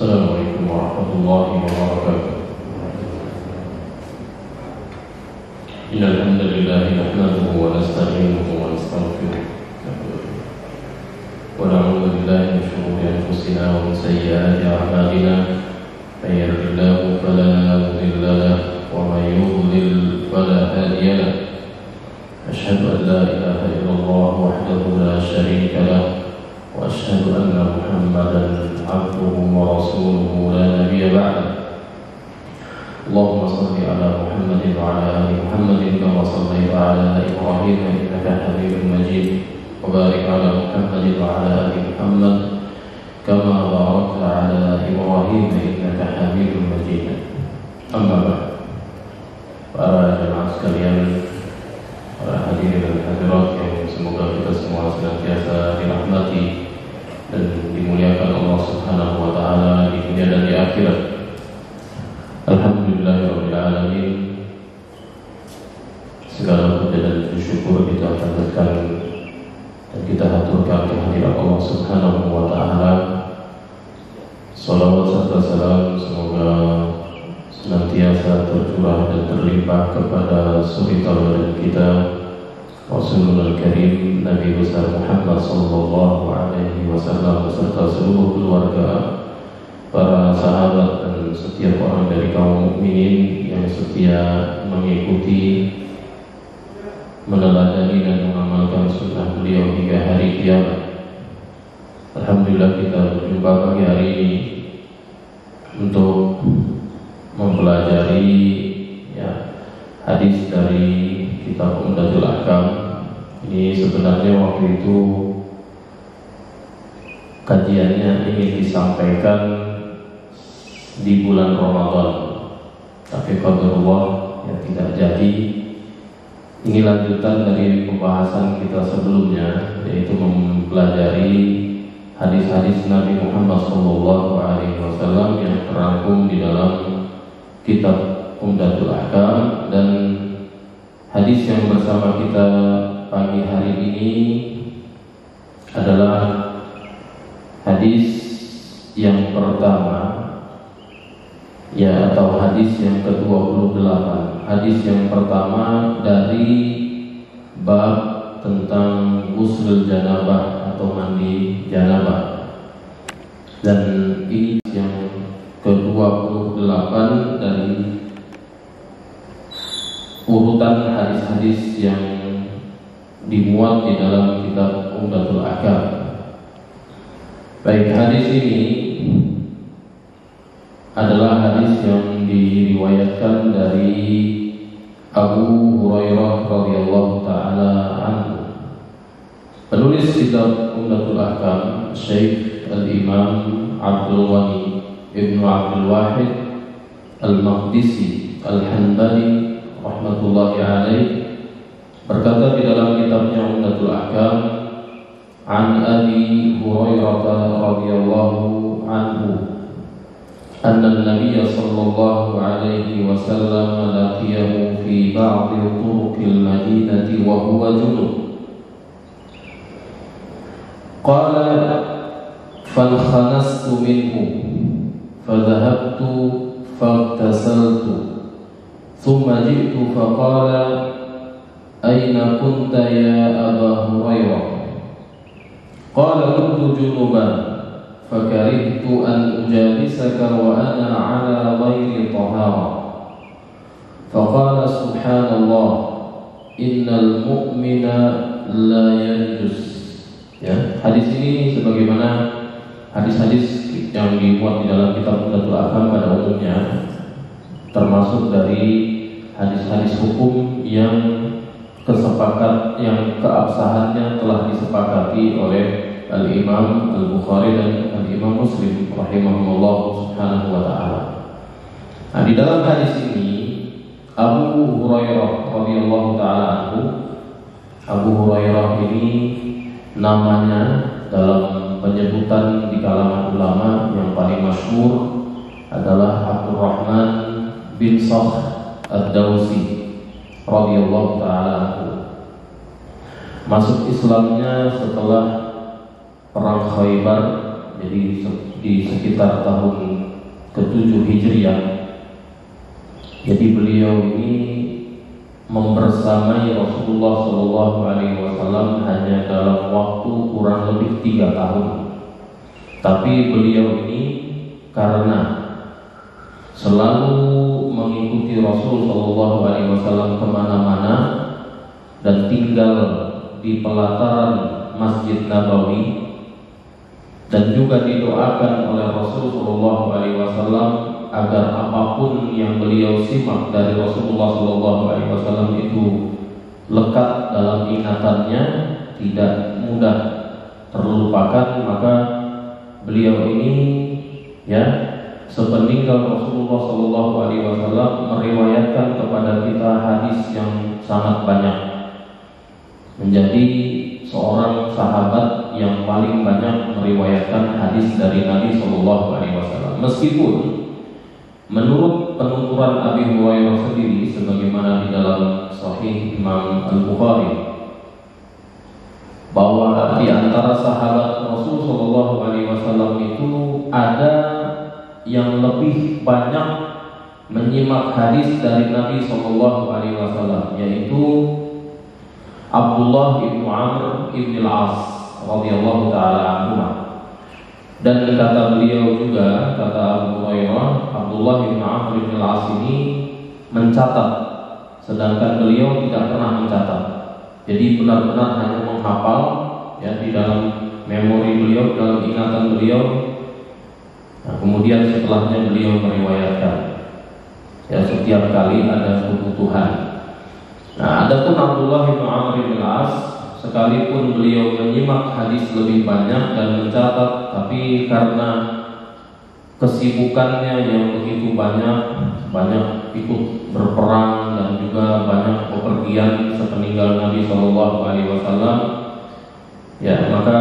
Assalamualaikum warahmatullahi wabarakatuh. Innal hamdalillah nahmaduhu wa nasta'inuhu wa nastaghfiruh wa na'udzu billahi min shururi anfusina wa min sayyiati a'malina. May yahdihillahu fala mudilla lahu wa may yudlil fala hadiya lahu. Asyhadu an la ilaha illallah wahdahu la syarika lahu wa asyhadu anna Muhammadan abduhu wa rasuluhu la nabiyya ba'dahu. Allahumma salli ala Muhammadin wa ala ali Muhammadin kama shallaita ala Ibrahim innaka Hamidum Majid wa barik ala Muhammadin wa ala ali Muhammad kama barakta ala Ibrahim innaka Hamidum Majid. Amma ba'd. Para jemaah sekalian, para hadirin dan hadirat yang semoga kita semua senantiasa dirahmati dan dimuliakan Allah Subhanahu wa taala di dunia dan di akhirat. Alhamdulillahirabbil alamin. Segala puja dan syukur kita panjatkan dan kita haturkan kehadirat Allah Subhanahu wa taala. Salawat serta salam semoga senantiasa tercurah dan terlimpah kepada suri tauladan kita Rasulullah Karim Nabi besar Muhammad sallallahu alaihi wasallam beserta seluruh keluarga, para sahabat dan setiap orang dari kaum mukminin yang setia mengikuti, meneladani dan mengamalkan sunnah beliau hingga hari kiamat. Alhamdulillah kita berjumpa pagi hari ini untuk mempelajari hadis dari kitab Umdatul Ahkam. Ini sebenarnya waktu itu kajiannya ingin disampaikan di bulan Ramadan, tapi qadarullah tidak jadi. Ini lanjutan dari pembahasan kita sebelumnya, yaitu mempelajari hadis-hadis Nabi Muhammad SAW yang terangkum di dalam kitab Umdatul Ahkam. Dan hadis yang bersama kita pagi hari ini adalah hadis yang pertama, atau hadis yang ke-28. Hadis yang pertama dari bab tentang ghusl janabah atau mandi janabah. Dan ini yang ke-28 dari urutan hadis-hadis yang dimuat di dalam kitab Umdatul Ahkam. Baik, hadis ini adalah hadis yang diriwayatkan dari Abu Hurairah radhiyallahu taala anhu. Penulis kitab Umdatul Ahkam Syekh Al-Imam Abdul Ghani Ibnu Abdul Wahid Al-Maqdisi Al-Hanbali rahmatullahi alaih berkata di dalam kitabnya Umdatul Ahkam, an Abi Hurairah radhiyallahu anhu anna an-nabiy sallallahu alaihi wasallam laqiyahu fi ba'd turuqil madinati wa huwa junub. Qala fakhanastu minhu fadhahabtu faghtasaltu thumma ji'tu faqala aina kunta ya Aba Hurairah? Qala kuntu junuban fakarihtu an ujalisaka wa ana ala ghairi tahara. Faqala subhanallah innal mu'mina la yanjus. Hadis ini sebagaimana hadis-hadis yang dimuat di dalam kitab Umdatul Ahkam pada umumnya, termasuk dari hadis-hadis hukum yang keabsahannya telah disepakati oleh Al-Imam Al-Bukhari dan Al-Imam Muslim rahimahumullah subhanahu wa ta'ala. Nah, di dalam hadis ini Abu Hurairah radhiyallahu ta'ala anhu, Abu Hurairah ini namanya dalam penyebutan di kalangan ulama yang paling masyhur adalah Abdurrahman bin Sakhr Ad-Dawsi radhiyallahu ta'ala anhu. Masuk Islamnya setelah perang Khaybar jadi di sekitar tahun ke-7 Hijriah. Jadi beliau ini membersamai Rasulullah SAW hanya dalam waktu kurang lebih 3 tahun. Tapi beliau ini karena selalu mengikuti Rasul SAW kemana-mana dan tinggal di pelataran Masjid Nabawi, dan juga didoakan oleh Rasulullah SAW agar apapun yang beliau simak dari Rasulullah SAW itu lekat dalam ingatannya, tidak mudah terlupakan. Maka beliau ini sepeninggal Rasulullah SAW meriwayatkan kepada kita hadis yang sangat banyak, menjadi seorang sahabat yang paling banyak meriwayatkan hadis dari Nabi SAW. Meskipun menurut penuturan Abi Hurairah sendiri, sebagaimana di dalam Sahih Imam Al-Bukhari, bahwa di antara sahabat Rasul SAW itu ada yang lebih banyak menyimak hadis dari Nabi SAW, yaitu Abdullah bin Amr bin Al-As radhiyallahu taala anhu. Dan kata beliau juga, kata Abu Hurairah, Abdullah bin Amr bin Al-As ini mencatat, sedangkan beliau tidak pernah mencatat. Jadi benar-benar hanya menghafal di dalam memori beliau, dalam ingatan beliau. Nah, kemudian setelahnya beliau meriwayatkan. Setiap kali ada kebutuhan. Nah, adapun Abdullah bin Amr bin Al-As, sekalipun beliau menyimak hadis lebih banyak dan mencatat, tapi karena kesibukannya yang begitu banyak ikut berperang dan juga banyak bepergian sepeninggal Nabi SAW, maka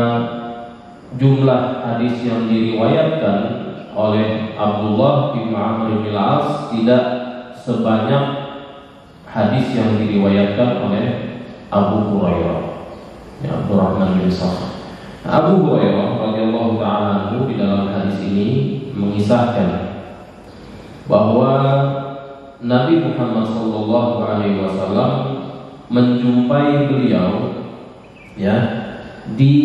jumlah hadis yang diriwayatkan oleh Abdullah bin Amr bin Al-As tidak sebanyak hadis yang diriwayatkan oleh Abu Hurairah, Abdurrahman bin Sakhr. Abu Hurairah radhiyallahu ta'ala anhu di dalam hadis ini mengisahkan bahwa Nabi Muhammad SAW menjumpai beliau di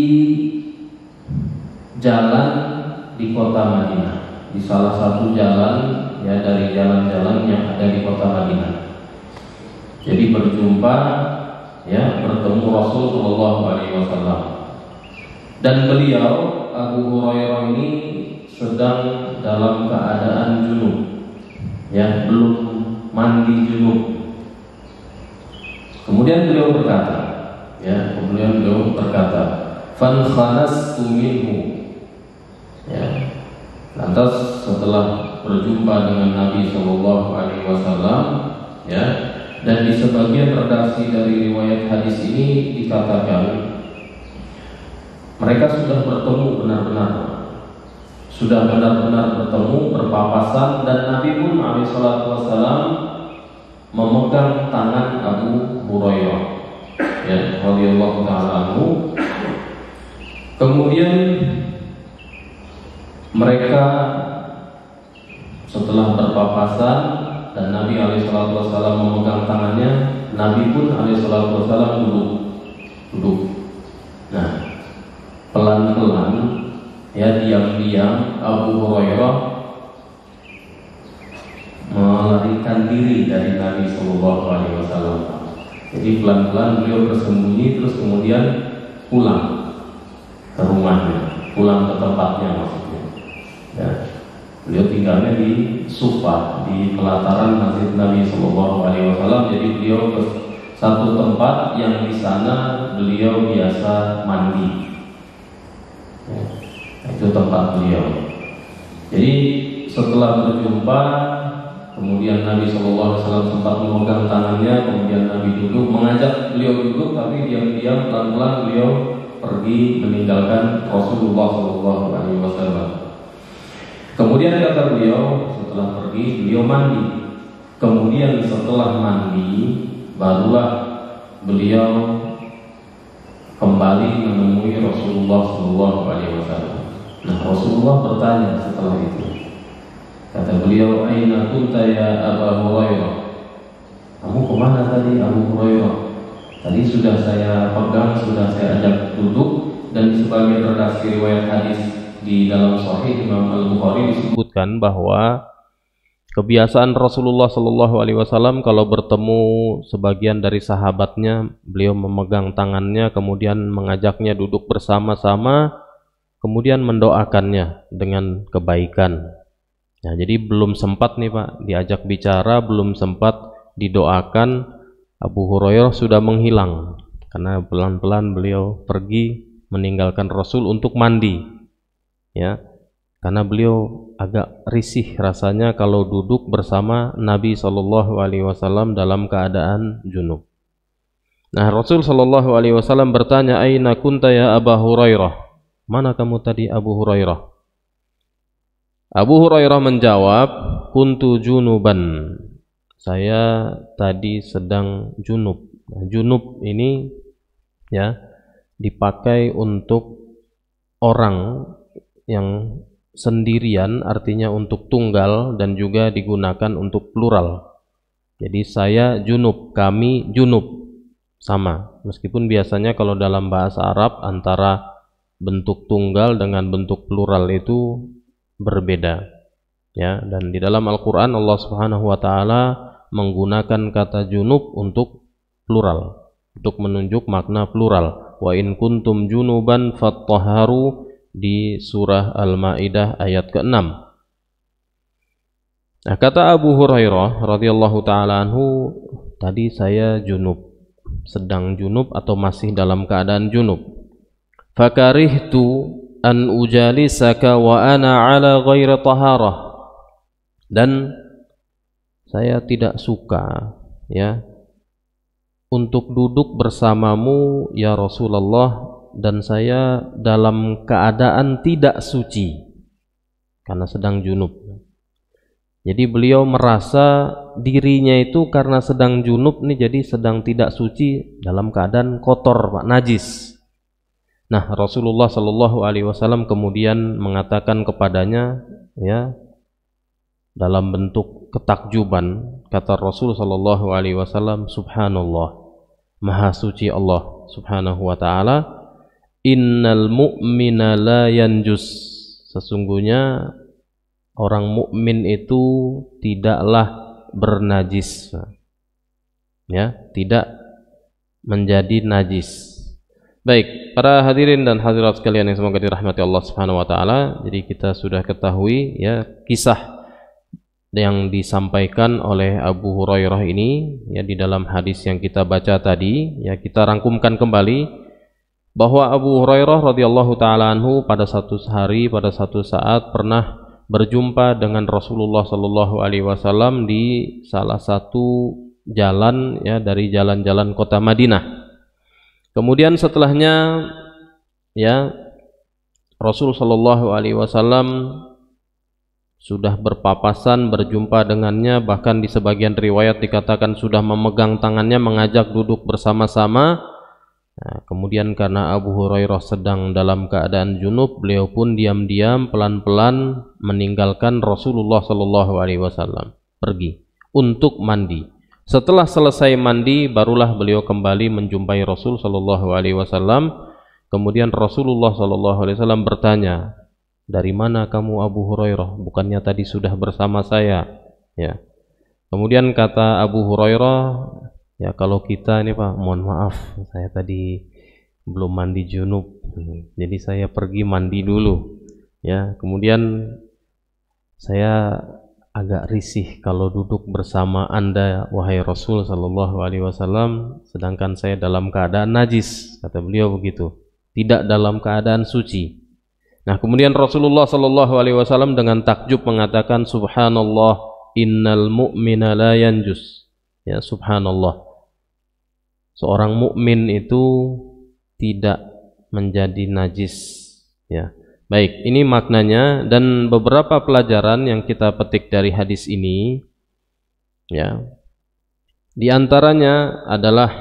jalan di kota Madinah, di salah satu jalan dari jalan-jalan yang ada di kota Madinah. Jadi berjumpa, bertemu Rasul SAW. Dan beliau Abu Hurairah ini sedang dalam keadaan junub, belum mandi junub. Kemudian beliau berkata, "Fan khanastu minhu." Lantas setelah berjumpa dengan Nabi SAW, dan di sebagian redaksi dari riwayat hadis ini dikatakan mereka sudah bertemu benar-benar bertemu, berpapasan, dan Nabi pun SAW memegang tangan Abu Hurairah radhiyallahu ta'ala anhu. Kemudian mereka setelah berpapasan dan Nabi SAW memegang tangannya, Nabi pun SAW duduk. Nah, pelan-pelan diam-diam Abu Hurairah melarikan diri dari Nabi SAW. Jadi pelan-pelan beliau bersembunyi, terus kemudian pulang ke rumahnya, pulang ke tempatnya maksudnya. Beliau tinggalnya di Sufa, di pelataran Masjid Nabi SAW. Jadi beliau ke satu tempat yang di sana beliau biasa mandi. Itu tempat beliau. Jadi setelah berjumpa, kemudian Nabi SAW sempat memegang tangannya, kemudian Nabi duduk, mengajak beliau duduk, tapi diam-diam pelan-pelan beliau pergi meninggalkan Rasulullah SAW. Kemudian kata beliau, setelah pergi beliau mandi. Kemudian setelah mandi, barulah beliau kembali menemui Rasulullah SAW. Nah, Rasulullah bertanya setelah itu. Kata beliau, "Aina kunta ya Aba Hurairah?" Kamu kemana tadi Abu Hurairah? Tadi sudah saya pegang, sudah saya ajak duduk, dan di sebagian redaksi riwayat hadis di dalam Sahih Imam Al-Bukhari disebutkan bahwa kebiasaan Rasulullah Shallallahu Alaihi Wasallam kalau bertemu sebagian dari sahabatnya, beliau memegang tangannya, kemudian mengajaknya duduk bersama-sama, kemudian mendoakannya dengan kebaikan. Nah, jadi belum sempat nih Pak diajak bicara, belum sempat didoakan, Abu Hurairah sudah menghilang karena pelan-pelan beliau pergi meninggalkan Rasul untuk mandi, ya, karena beliau agak risih rasanya kalau duduk bersama Nabi Shallallahu Alaihi Wasallam dalam keadaan junub. Nah, Rasul Shallallahu Alaihi Wasallam bertanya, "Aina kunta ya Abu Hurairah?" Mana kamu tadi Abu Hurairah? Abu Hurairah menjawab, "Kuntu junuban." Saya tadi sedang junub. Nah, junub ini ya dipakai untuk orang yang sendirian, artinya untuk tunggal, dan juga digunakan untuk plural. Jadi saya junub, kami junub, sama. Meskipun biasanya kalau dalam bahasa Arab antara bentuk tunggal dengan bentuk plural itu berbeda. Ya, dan di dalam Al-Qur'an Allah Subhanahu wa taala menggunakan kata junub untuk plural, untuk menunjuk makna plural. Wa in kuntum junuban fattahharu di surah Al-Maidah ayat ke-6. Nah, kata Abu Hurairah radhiyallahu taala anhu, tadi saya junub, sedang junub atau masih dalam keadaan junub. Fakarihtu an ujalisaka wa ana ala ghairi taharah. Dan saya tidak suka ya untuk duduk bersamamu ya Rasulullah, dan saya dalam keadaan tidak suci karena sedang junub. Jadi beliau merasa dirinya itu karena sedang junub nih, jadi sedang tidak suci, dalam keadaan kotor, Pak, najis. Nah, Rasulullah Shallallahu Alaihi Wasallam kemudian mengatakan kepadanya, ya, dalam bentuk ketakjuban, kata Rasul Shallallahu Alaihi Wasallam, Subhanallah, Maha Suci Allah Subhanahu Wa Taala. Innal mu'mina la yanjus. Sesungguhnya orang mukmin itu tidaklah bernajis, ya, tidak menjadi najis. Baik, para hadirin dan hadirat sekalian yang semoga dirahmati Allah Subhanahu Wa Taala. Jadi kita sudah ketahui ya kisah yang disampaikan oleh Abu Hurairah ini ya di dalam hadis yang kita baca tadi. Ya, kita rangkumkan kembali bahwa Abu Hurairah radhiyallahu taala anhu pada satu hari, pada satu saat pernah berjumpa dengan Rasulullah sallallahu alaihi wasallam di salah satu jalan ya dari jalan-jalan kota Madinah. Kemudian setelahnya ya Rasul sallallahu alaihi wasallam sudah berpapasan, berjumpa dengannya, bahkan di sebagian riwayat dikatakan sudah memegang tangannya, mengajak duduk bersama-sama. Nah, kemudian karena Abu Hurairah sedang dalam keadaan junub, beliau pun diam-diam pelan-pelan meninggalkan Rasulullah Shallallahu Alaihi Wasallam, pergi untuk mandi. Setelah selesai mandi, barulah beliau kembali menjumpai Rasul Shallallahu Alaihi Wasallam. Kemudian Rasulullah Shallallahu Alaihi Wasallam bertanya, "Dari mana kamu Abu Hurairah? Bukannya tadi sudah bersama saya?" Ya. Kemudian kata Abu Hurairah, "Ya kalau kita ini Pak, mohon maaf, saya tadi belum mandi junub. Jadi saya pergi mandi dulu." Ya, kemudian saya agak risih kalau duduk bersama Anda wahai Rasul sallallahu alaihi wasallam sedangkan saya dalam keadaan najis, kata beliau begitu. Tidak dalam keadaan suci. Nah, kemudian Rasulullah sallallahu alaihi wasallam dengan takjub mengatakan, Subhanallah, innal mu'mina la yanjus. Ya, subhanallah. Seorang mukmin itu tidak menjadi najis, ya. Baik, ini maknanya dan beberapa pelajaran yang kita petik dari hadis ini, ya. Di antaranya adalah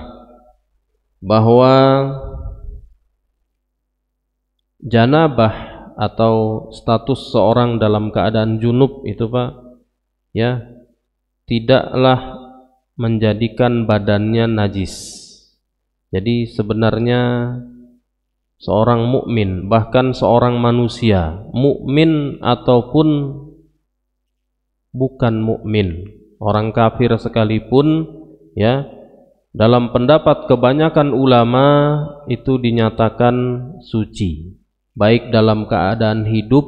bahwa janabah atau status seorang dalam keadaan junub itu Pak, ya, tidaklah menjadikan badannya najis. Jadi sebenarnya seorang mukmin, bahkan seorang manusia, mukmin ataupun bukan mukmin, orang kafir sekalipun, ya, dalam pendapat kebanyakan ulama itu dinyatakan suci, baik dalam keadaan hidup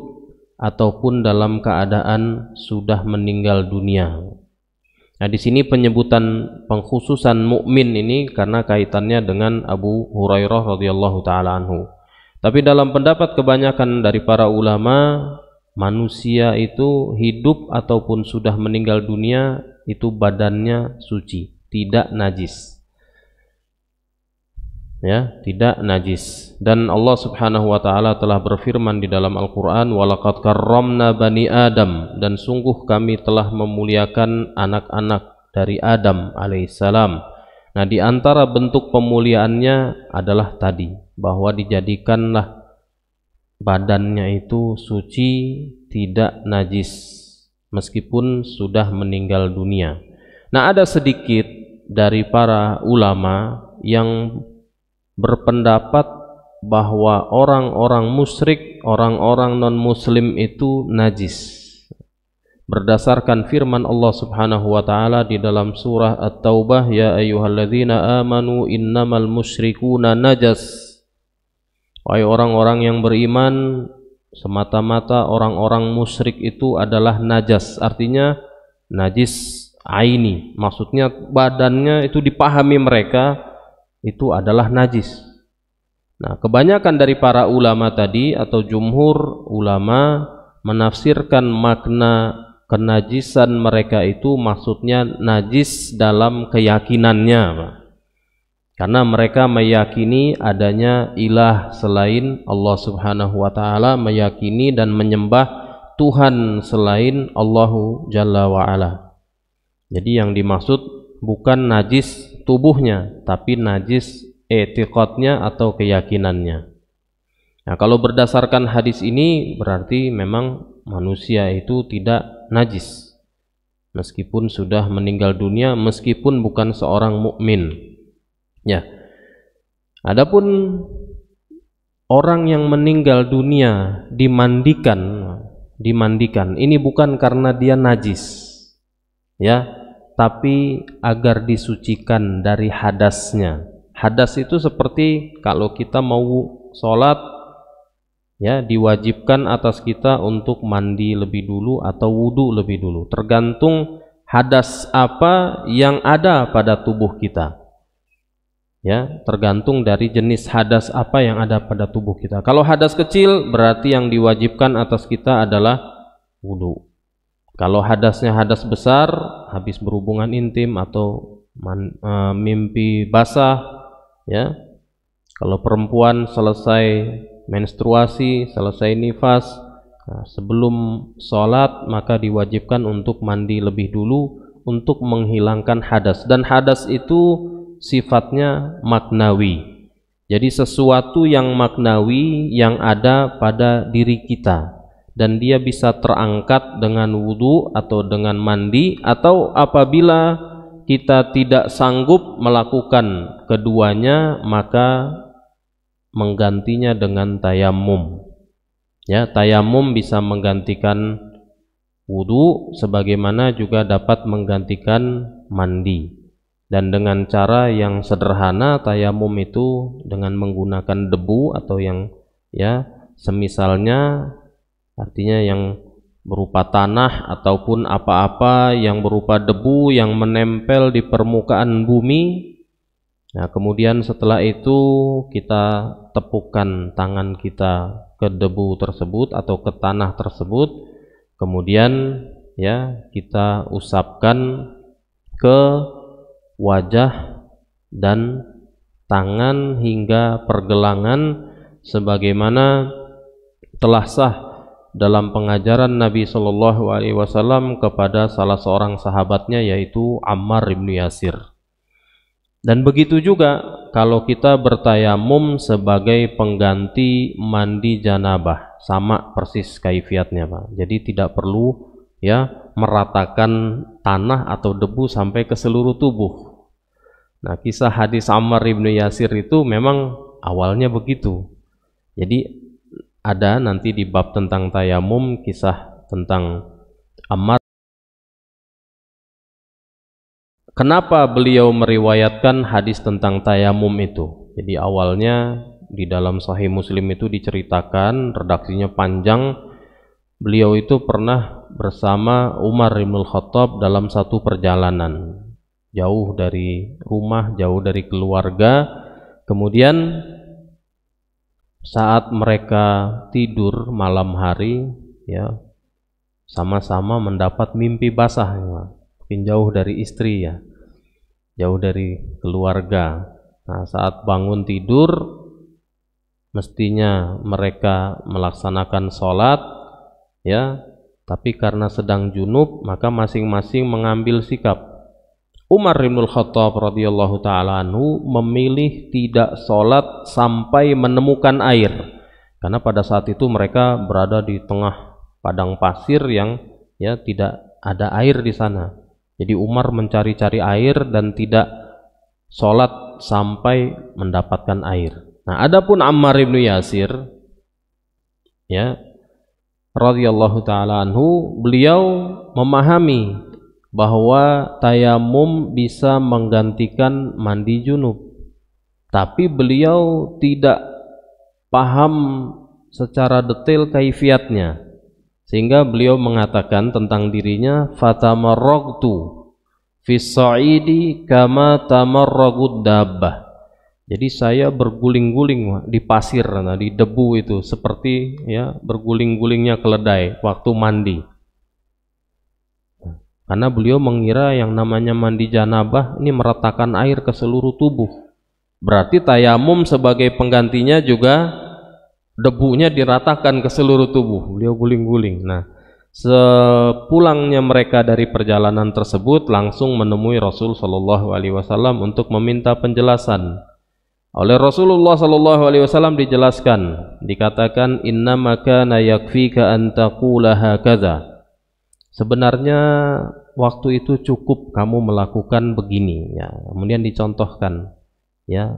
ataupun dalam keadaan sudah meninggal dunia. Nah, di sini penyebutan pengkhususan mukmin ini karena kaitannya dengan Abu Hurairah radhiyallahu taala anhu. Tapi dalam pendapat kebanyakan dari para ulama, manusia itu hidup ataupun sudah meninggal dunia itu badannya suci, tidak najis. Ya, tidak najis. Dan Allah Subhanahu wa taala telah berfirman di dalam Al-Qur'an, "Walaqad karramna bani Adam," dan sungguh kami telah memuliakan anak-anak dari Adam alaihissalam. Nah, di antara bentuk pemuliaannya adalah tadi, bahwa dijadikanlah badannya itu suci, tidak najis meskipun sudah meninggal dunia. Nah, ada sedikit dari para ulama yang berpendapat bahwa orang-orang musyrik, orang-orang non-muslim itu najis berdasarkan firman Allah Subhanahu wa taala di dalam surah At-Taubah, ya ayyuhalladzina amanu innamal musyrikuuna najas. Wahai orang-orang yang beriman, semata-mata orang-orang musyrik itu adalah najas, artinya najis aini, maksudnya badannya itu dipahami mereka itu adalah najis. Nah, kebanyakan dari para ulama tadi atau jumhur ulama menafsirkan makna kenajisan mereka itu maksudnya najis dalam keyakinannya, Pak. Karena mereka meyakini adanya ilah selain Allah Subhanahu wa taala, meyakini dan menyembah Tuhan selain Allahu Jalla wa Ala. Jadi yang dimaksud bukan najis tubuhnya, tapi najis i'tiqadnya atau keyakinannya. Nah, kalau berdasarkan hadis ini berarti memang manusia itu tidak najis meskipun sudah meninggal dunia, meskipun bukan seorang mukmin. Ya. Adapun orang yang meninggal dunia dimandikan, ini bukan karena dia najis. Ya, tapi agar disucikan dari hadasnya. Hadas itu seperti kalau kita mau sholat, ya, diwajibkan atas kita untuk mandi lebih dulu atau wudu lebih dulu, tergantung hadas apa yang ada pada tubuh kita, ya, tergantung dari jenis hadas apa yang ada pada tubuh kita. Kalau hadas kecil berarti yang diwajibkan atas kita adalah wudu. Kalau hadasnya hadas besar, habis berhubungan intim atau mimpi basah, ya. Kalau perempuan selesai menstruasi, selesai nifas, nah, sebelum sholat maka diwajibkan untuk mandi lebih dulu untuk menghilangkan hadas. Dan hadas itu sifatnya maknawi. Jadi sesuatu yang maknawi yang ada pada diri kita, dan dia bisa terangkat dengan wudu atau dengan mandi, atau apabila kita tidak sanggup melakukan keduanya maka menggantinya dengan tayamum. Ya, tayamum bisa menggantikan wudu sebagaimana juga dapat menggantikan mandi. Dan dengan cara yang sederhana, tayamum itu dengan menggunakan debu atau yang, ya, semisalnya, artinya yang berupa tanah ataupun apa-apa yang berupa debu yang menempel di permukaan bumi. Nah, kemudian setelah itu kita tepukkan tangan kita ke debu tersebut atau ke tanah tersebut, kemudian, ya, kita usapkan ke wajah dan tangan hingga pergelangan sebagaimana telah sah dalam pengajaran Nabi Shallallahu Alaihi Wasallam kepada salah seorang sahabatnya, yaitu Ammar bin Yasir. Dan begitu juga kalau kita bertayamum sebagai pengganti mandi janabah, sama persis kaifiatnya Pak. Jadi tidak perlu ya meratakan tanah atau debu sampai ke seluruh tubuh. Nah, kisah hadis Ammar ibnu Yasir itu memang awalnya begitu. Jadi ada nanti di bab tentang tayamum kisah tentang Ammar. Kenapa beliau meriwayatkan hadis tentang tayamum itu? Jadi awalnya di dalam Sahih Muslim itu diceritakan, redaksinya panjang, beliau itu pernah bersama Umar bin Khattab dalam satu perjalanan, jauh dari rumah, jauh dari keluarga. Kemudian saat mereka tidur malam hari, ya, sama-sama mendapat mimpi basah, ya, mungkin jauh dari istri, ya, jauh dari keluarga. Nah, saat bangun tidur, mestinya mereka melaksanakan sholat, ya, tapi karena sedang junub, maka masing-masing mengambil sikap. Umar bin Khattab radhiyallahu taala anhu memilih tidak sholat sampai menemukan air, karena pada saat itu mereka berada di tengah padang pasir yang ya tidak ada air di sana. Jadi Umar mencari-cari air dan tidak sholat sampai mendapatkan air. Nah, adapun Ammar bin Yasir, ya, radhiyallahu taala anhu, beliau memahami bahwa tayamum bisa menggantikan mandi junub, tapi beliau tidak paham secara detail kaifiatnya, sehingga beliau mengatakan tentang dirinya, fatamarragtu fis sa'idi kama tamarragud dabbah. Jadi saya berguling-guling di pasir, nah, di debu itu, seperti ya berguling-gulingnya keledai waktu mandi. Karena beliau mengira yang namanya mandi janabah ini meratakan air ke seluruh tubuh. Berarti tayamum sebagai penggantinya juga debunya diratakan ke seluruh tubuh. Beliau guling-guling. Nah, sepulangnya mereka dari perjalanan tersebut langsung menemui Rasul sallallahu alaihi wasallam untuk meminta penjelasan. Oleh Rasulullah sallallahu alaihi wasallam dijelaskan, dikatakan innama kana yakfika an taqula hakadha. Sebenarnya waktu itu cukup kamu melakukan begini, ya. Kemudian dicontohkan, ya,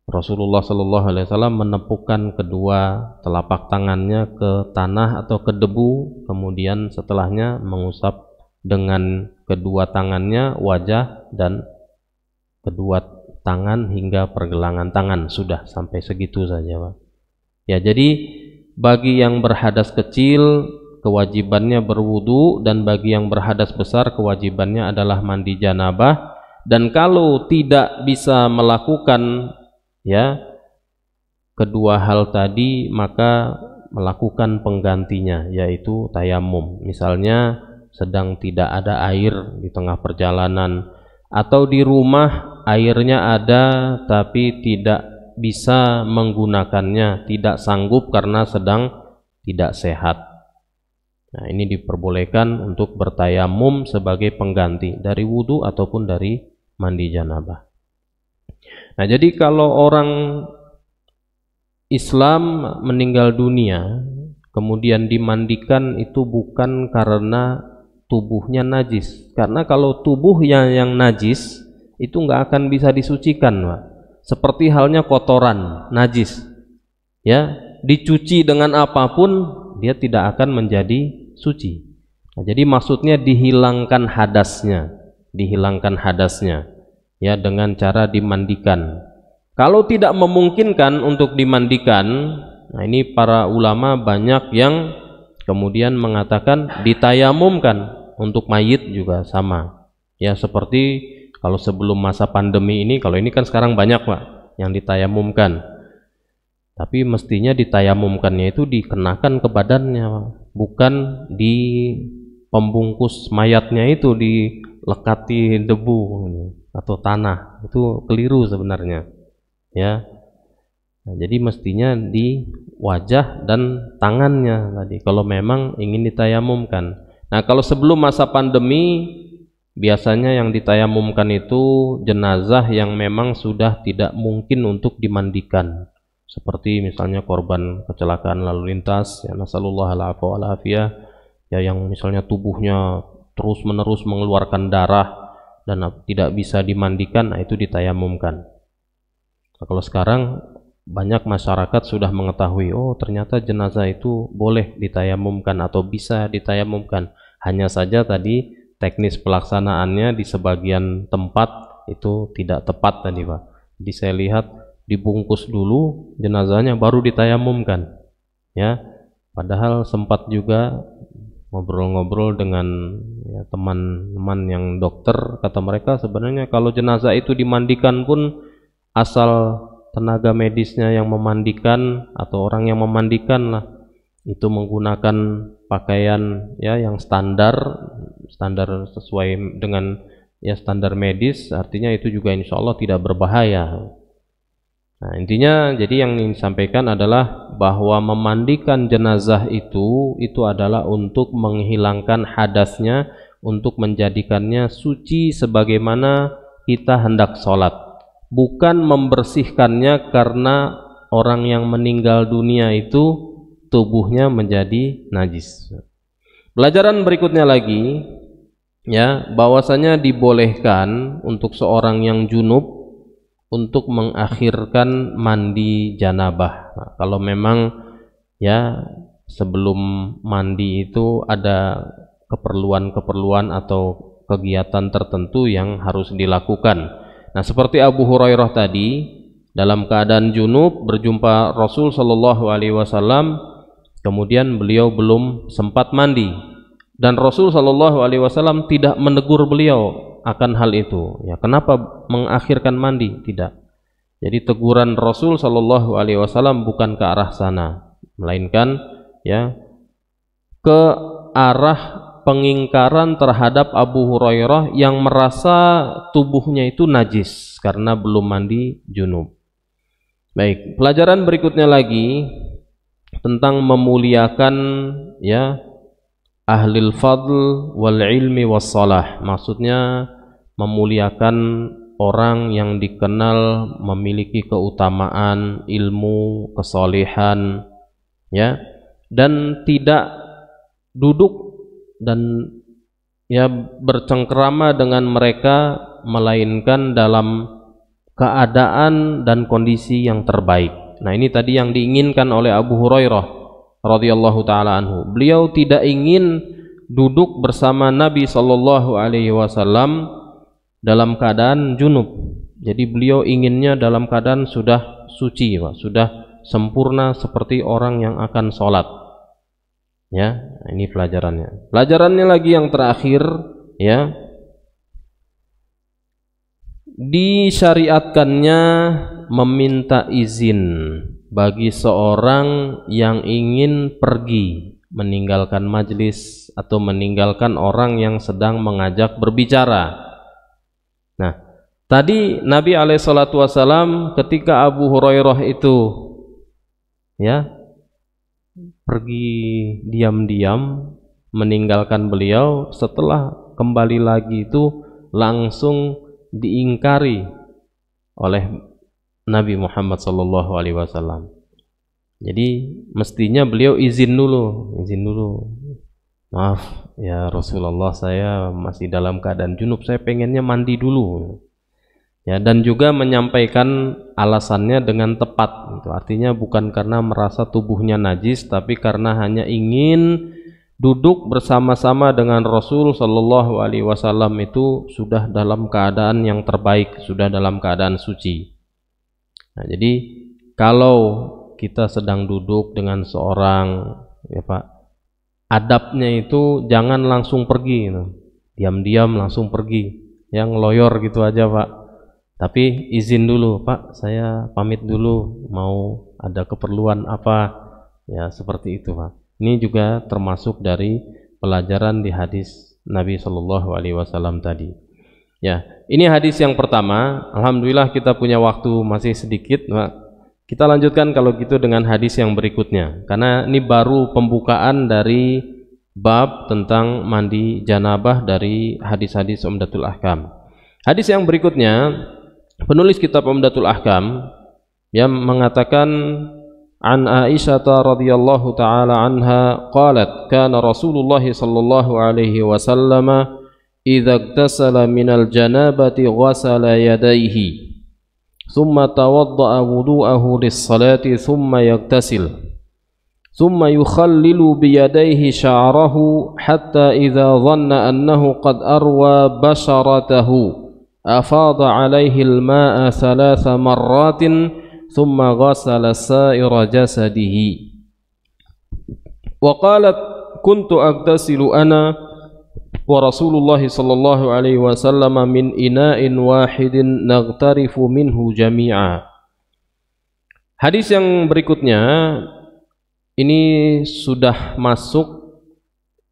Rasulullah sallallahu alaihi wasallam menepukkan kedua telapak tangannya ke tanah atau ke debu, kemudian setelahnya mengusap dengan kedua tangannya wajah dan kedua tangan hingga pergelangan tangan. Sudah sampai segitu saja, Pak. Ya, jadi bagi yang berhadas kecil kewajibannya berwudu, dan bagi yang berhadas besar kewajibannya adalah mandi janabah. Dan kalau tidak bisa melakukan ya kedua hal tadi, maka melakukan penggantinya, yaitu tayamum. Misalnya sedang tidak ada air di tengah perjalanan, atau di rumah airnya ada tapi tidak bisa menggunakannya, tidak sanggup karena sedang tidak sehat. Nah, ini diperbolehkan untuk bertayamum sebagai pengganti dari wudu ataupun dari mandi janabah. Nah, jadi kalau orang Islam meninggal dunia kemudian dimandikan, itu bukan karena tubuhnya najis. Karena kalau tubuhnya yang najis itu nggak akan bisa disucikan, Pak. Seperti halnya kotoran najis, ya, dicuci dengan apapun dia tidak akan menjadi suci. Nah, jadi maksudnya dihilangkan hadasnya, ya, dengan cara dimandikan. Kalau tidak memungkinkan untuk dimandikan, nah ini para ulama banyak yang kemudian mengatakan ditayamumkan. Untuk mayit juga sama, ya, seperti kalau sebelum masa pandemi ini, kalau ini kan sekarang banyak, Pak, yang ditayamumkan, tapi mestinya ditayamumkannya itu dikenakan ke badannya, Pak. Bukan di pembungkus mayatnya itu dilekati debu atau tanah. Itu keliru sebenarnya, ya. Nah, jadi mestinya di wajah dan tangannya tadi kalau memang ingin ditayamumkan. Nah, kalau sebelum masa pandemi biasanya yang ditayamumkan itu jenazah yang memang sudah tidak mungkin untuk dimandikan, seperti misalnya korban kecelakaan lalu lintas, ya nasallallahu alaihi wa ya, yang misalnya tubuhnya terus-menerus mengeluarkan darah dan tidak bisa dimandikan, nah itu ditayamumkan. Nah, kalau sekarang banyak masyarakat sudah mengetahui, oh ternyata jenazah itu boleh ditayamumkan atau bisa ditayamumkan. Hanya saja tadi teknis pelaksanaannya di sebagian tempat itu tidak tepat tadi Pak. Jadi saya lihat dibungkus dulu jenazahnya baru ditayamumkan. Ya, padahal sempat juga ngobrol-ngobrol dengan ya, teman-teman yang dokter, kata mereka sebenarnya kalau jenazah itu dimandikan pun asal tenaga medisnya yang memandikan atau orang yang memandikan lah itu menggunakan pakaian ya yang standar sesuai dengan ya standar medis, artinya itu juga insya Allah tidak berbahaya. Nah intinya jadi yang ingin disampaikan adalah bahwa memandikan jenazah itu adalah untuk menghilangkan hadasnya, untuk menjadikannya suci sebagaimana kita hendak sholat, bukan membersihkannya karena orang yang meninggal dunia itu tubuhnya menjadi najis. Pelajaran berikutnya lagi ya, bahwasanya dibolehkan untuk seorang yang junub untuk mengakhirkan mandi janabah. Nah, kalau memang ya sebelum mandi itu ada keperluan-keperluan atau kegiatan tertentu yang harus dilakukan. Nah, seperti Abu Hurairah tadi, dalam keadaan junub berjumpa Rasul sallallahu alaihi wasallam, kemudian beliau belum sempat mandi dan Rasul sallallahu alaihi wasallam tidak menegur beliau akan hal itu. Ya, kenapa mengakhirkan mandi? Tidak. Jadi teguran Rasul sallallahu alaihi wasallam bukan ke arah sana, melainkan ya ke arah pengingkaran terhadap Abu Hurairah yang merasa tubuhnya itu najis karena belum mandi junub. Baik, pelajaran berikutnya lagi tentang memuliakan ya ahlil fadl wal ilmi was salah. Maksudnya memuliakan orang yang dikenal memiliki keutamaan ilmu, kesalehan ya, dan tidak duduk dan ya bercengkerama dengan mereka, melainkan dalam keadaan dan kondisi yang terbaik. Nah ini tadi yang diinginkan oleh Abu Hurairah radhiyallahu taala anhu. Beliau tidak ingin duduk bersama Nabi sallallahu alaihi wasallam dalam keadaan junub. Jadi beliau inginnya dalam keadaan sudah suci, Pak, sudah sempurna seperti orang yang akan sholat. Ya, ini pelajarannya. Pelajarannya lagi yang terakhir, ya, disyariatkannya meminta izin bagi seorang yang ingin pergi meninggalkan majlis atau meninggalkan orang yang sedang mengajak berbicara. Nah, tadi Nabi alaihissalatu wassalam ketika Abu Hurairah itu ya pergi diam-diam meninggalkan beliau, setelah kembali lagi itu langsung diingkari oleh Nabi Muhammad SAW. Jadi mestinya beliau izin dulu, maaf ya Rasulullah, saya masih dalam keadaan junub, saya pengennya mandi dulu. Ya, dan juga menyampaikan alasannya dengan tepat. Itu artinya bukan karena merasa tubuhnya najis, tapi karena hanya ingin duduk bersama-sama dengan Rasul sallallahu alaihi wasallam itu sudah dalam keadaan yang terbaik, sudah dalam keadaan suci. Nah, jadi kalau kita sedang duduk dengan seorang ya Pak, adabnya itu jangan langsung pergi, diam-diam langsung pergi, yang ngeloyor gitu aja Pak. Tapi izin dulu, Pak, saya pamit dulu, mau ada keperluan apa, ya seperti itu Pak. Ini juga termasuk dari pelajaran di hadis Nabi Shallallahu Alaihi Wasallam tadi. Ya, ini hadis yang pertama. Alhamdulillah kita punya waktu masih sedikit, Pak. Kita lanjutkan kalau gitu dengan hadis yang berikutnya, karena ini baru pembukaan dari bab tentang mandi janabah dari hadis-hadis Umdatul Ahkam. Hadis yang berikutnya, penulis kitab Umdatul Ahkam yang mengatakan an Aisyah radhiyallahu taala anha qalat kana Rasulullah sallallahu alaihi wasallam idza igtasala minal janabati ghasala yadayhi thumma tawadda'a wudu'ahu lis-salati thumma yaghtasil thumma yukhallilu biyadayhi sha'rahu hatta idza dhanna annahu qad arwa basharatahu afada 'alaihi al-ma'a thalatha marratin thumma ghasala sa'ira jasadihi wa qalat kuntu aghtasilu ana wa Rasulullah sallallahu alaihi wasallam min ina'in wahidin naghtarifu minhu jami'a. Hadis yang berikutnya ini sudah masuk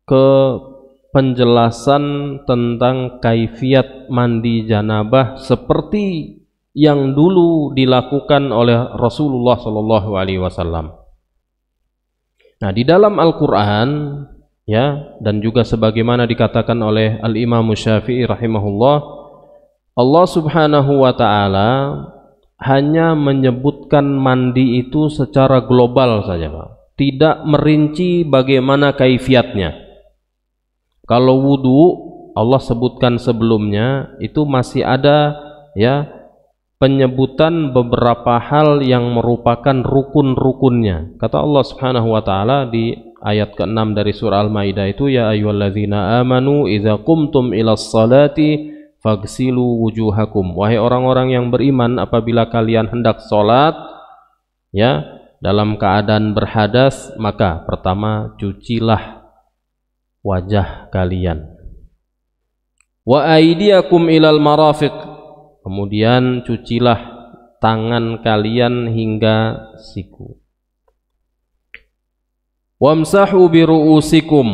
ke penjelasan tentang kaifiat mandi janabah seperti yang dulu dilakukan oleh Rasulullah sallallahu alaihi wasallam. Nah, di dalam Al-Qur'an ya, dan juga sebagaimana dikatakan oleh Al-Imam Syafi'i rahimahullah, Allah Subhanahu wa taala hanya menyebutkan mandi itu secara global saja, Pak. Tidak merinci bagaimana kaifiatnya. Kalau wudu Allah sebutkan sebelumnya itu masih ada ya penyebutan beberapa hal yang merupakan rukun-rukunnya. Kata Allah Subhanahu wa taala di ayat ke-6 dari surah Al-Maidah itu, ya ayyuhalladzina amanu idza qumtum ilas salati faghsilu wujuhakum. Wahai orang-orang yang beriman, apabila kalian hendak salat ya dalam keadaan berhadas, maka pertama cucilah wajah kalian. Wa aydiyakum ilal marafiq. Kemudian cucilah tangan kalian hingga siku. Wamsahu biru'usikum.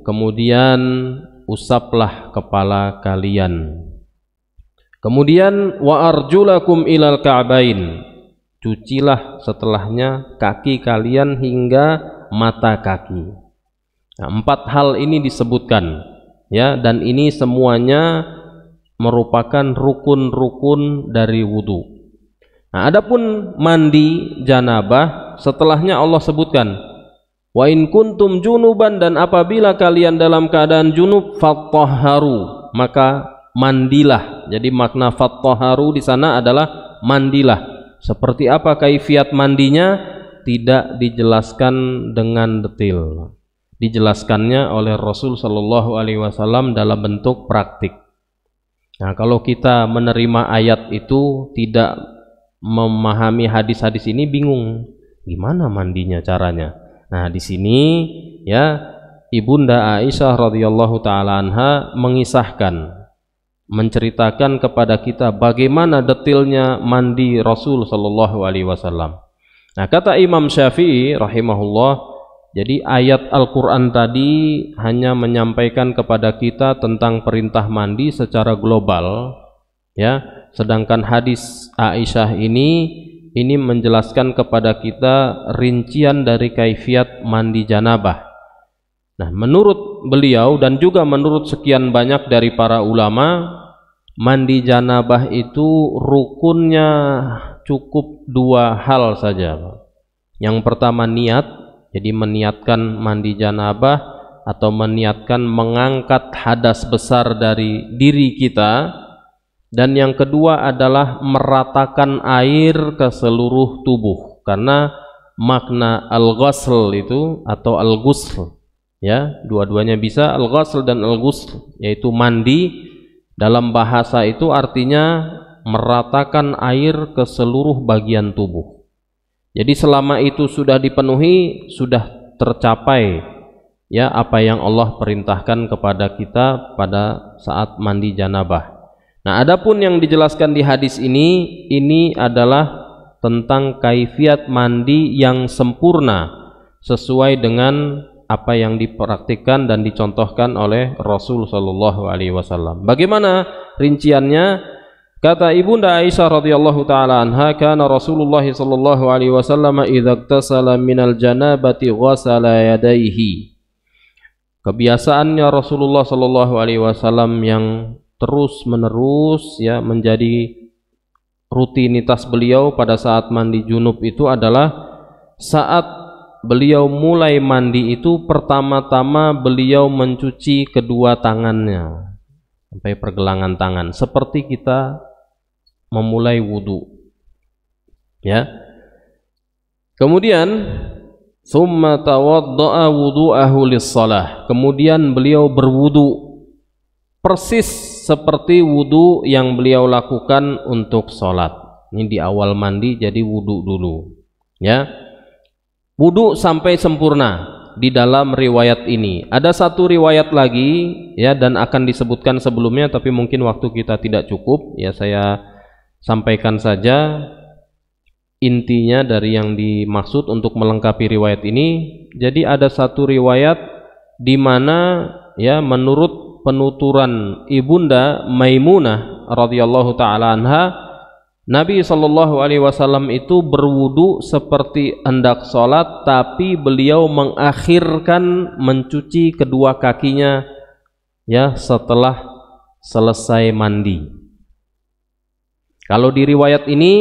Kemudian usaplah kepala kalian. Kemudian wa arjulakum ilal ka'bain. Cucilah setelahnya kaki kalian hingga mata kaki. Nah, 4 hal ini disebutkan ya, dan ini semuanya merupakan rukun-rukun dari wudu. Nah, adapun mandi janabah setelahnya Allah sebutkan wa in kuntum junuban, dan apabila kalian dalam keadaan junub fattahharu, maka mandilah. Jadi makna fattahharu di sana adalah mandilah. Seperti apa kaifiat mandinya tidak dijelaskan dengan detail. Dijelaskannya oleh Rasul sallallahu alaihi wasallam dalam bentuk praktik. Nah, kalau kita menerima ayat itu tidak memahami hadis-hadis ini, bingung gimana mandinya caranya. Nah, di sini ya Ibunda Aisyah radhiyallahu taala anha mengisahkan, menceritakan kepada kita bagaimana detailnya mandi Rasul sallallahu alaihi wasallam. Nah, kata Imam Syafi'i rahimahullah, jadi ayat Al-Quran tadi hanya menyampaikan kepada kita tentang perintah mandi secara global ya, sedangkan hadis Aisyah ini menjelaskan kepada kita rincian dari kaifiat mandi janabah. Nah, menurut beliau dan juga menurut sekian banyak dari para ulama, mandi janabah itu rukunnya cukup 2 hal saja. Yang pertama niat. Jadi meniatkan mandi janabah atau meniatkan mengangkat hadas besar dari diri kita. Dan yang kedua adalah meratakan air ke seluruh tubuh. Karena makna al-ghasl itu atau al-ghusl ya, dua-duanya bisa, al-ghasl dan al-ghusl, yaitu mandi dalam bahasa itu artinya meratakan air ke seluruh bagian tubuh. Jadi selama itu sudah dipenuhi, sudah tercapai ya apa yang Allah perintahkan kepada kita pada saat mandi janabah. Nah, adapun yang dijelaskan di hadis ini adalah tentang kaifiat mandi yang sempurna sesuai dengan apa yang dipraktikkan dan dicontohkan oleh Rasul sallallahu alaihi wasallam. Bagaimana rinciannya? Kata Ibunda Aisyah radhiyallahu taala anha, kana Rasulullah sallallahu alaihi wasallam idza igtasala minal janabati ghasala yadayhi. kebiasaannya Rasulullah Shallallahu Alaihi Wasallam yang terus menerus ya menjadi rutinitas beliau pada saat mandi junub itu adalah saat beliau mulai mandi itu pertama-tama beliau mencuci kedua tangannya sampai pergelangan tangan seperti kita memulai wudu ya. Kemudian summa tawadda'a wudu'ahu lis-shalah, kemudian beliau berwudu persis seperti wudu yang beliau lakukan untuk sholat. Ini di awal mandi, jadi wudu dulu ya, wudu sampai sempurna. Di dalam riwayat ini ada satu riwayat lagi ya, dan akan disebutkan sebelumnya tapi mungkin waktu kita tidak cukup ya, saya sampaikan saja intinya dari yang dimaksud untuk melengkapi riwayat ini. Jadi ada satu riwayat di mana ya menurut penuturan ibunda Maimunah radhiyallahu taala anha, Nabi sallallahu alaihi wasallam itu berwudu seperti hendak sholat, tapi beliau mengakhirkan mencuci kedua kakinya ya setelah selesai mandi. Kalau di riwayat ini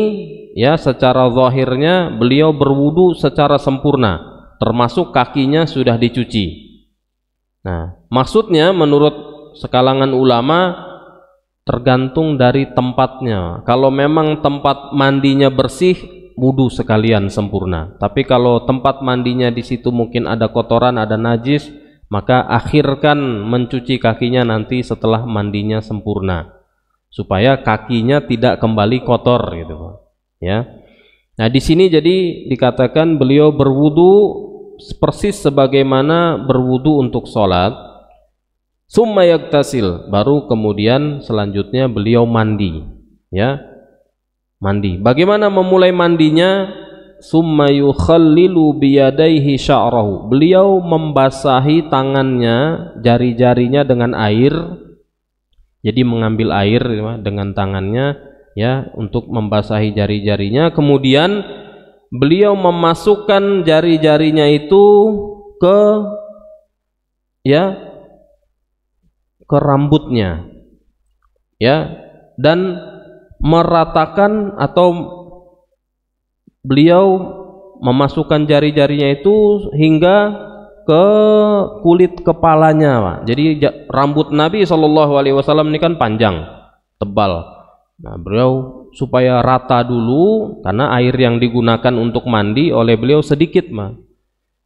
ya secara zahirnya beliau berwudu secara sempurna, termasuk kakinya sudah dicuci. Nah, maksudnya menurut sekalangan ulama tergantung dari tempatnya. Kalau memang tempat mandinya bersih, wudu sekalian sempurna. Tapi kalau tempat mandinya di situ mungkin ada kotoran, ada najis, maka akhirkan mencuci kakinya nanti setelah mandinya sempurna, supaya kakinya tidak kembali kotor gitu ya. Nah, di sini jadi dikatakan beliau berwudu persis sebagaimana berwudu untuk sholat. Summa yaktasil, baru kemudian selanjutnya beliau mandi ya, mandi. Bagaimana memulai mandinya? Summa yukhallilu biyadaihi sya'rahu, beliau membasahi tangannya, jari-jarinya dengan air. Jadi mengambil air dengan tangannya ya untuk membasahi jari-jarinya. Kemudian beliau memasukkan jari-jarinya itu ke ya ke rambutnya ya, dan meratakan atau beliau memasukkan jari-jarinya itu hingga ke kulit kepalanya Pak. Jadi rambut Nabi Shallallahu Alaihi Wasallam ini kan panjang, tebal. Nah, beliau supaya rata dulu karena air yang digunakan untuk mandi oleh beliau sedikit mah.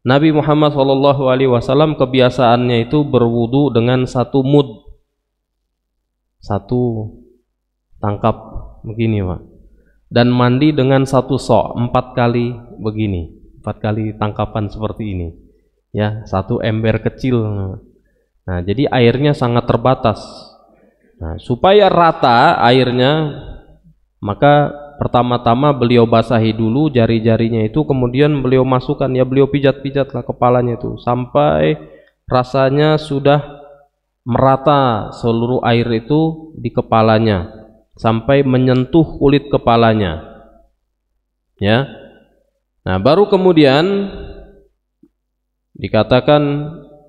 Nabi Muhammad Shallallahu Alaihi Wasallam kebiasaannya itu berwudu dengan satu mud, satu tangkap begini Pak, dan mandi dengan satu sok, 4 kali begini, 4 kali tangkapan seperti ini ya, satu ember kecil. Nah, jadi airnya sangat terbatas. Nah, supaya rata airnya, maka pertama-tama beliau basahi dulu jari-jarinya itu, kemudian beliau masukkan ya, beliau pijat-pijatlah kepalanya itu sampai rasanya sudah merata seluruh air itu di kepalanya sampai menyentuh kulit kepalanya ya. Nah, baru kemudian dikatakan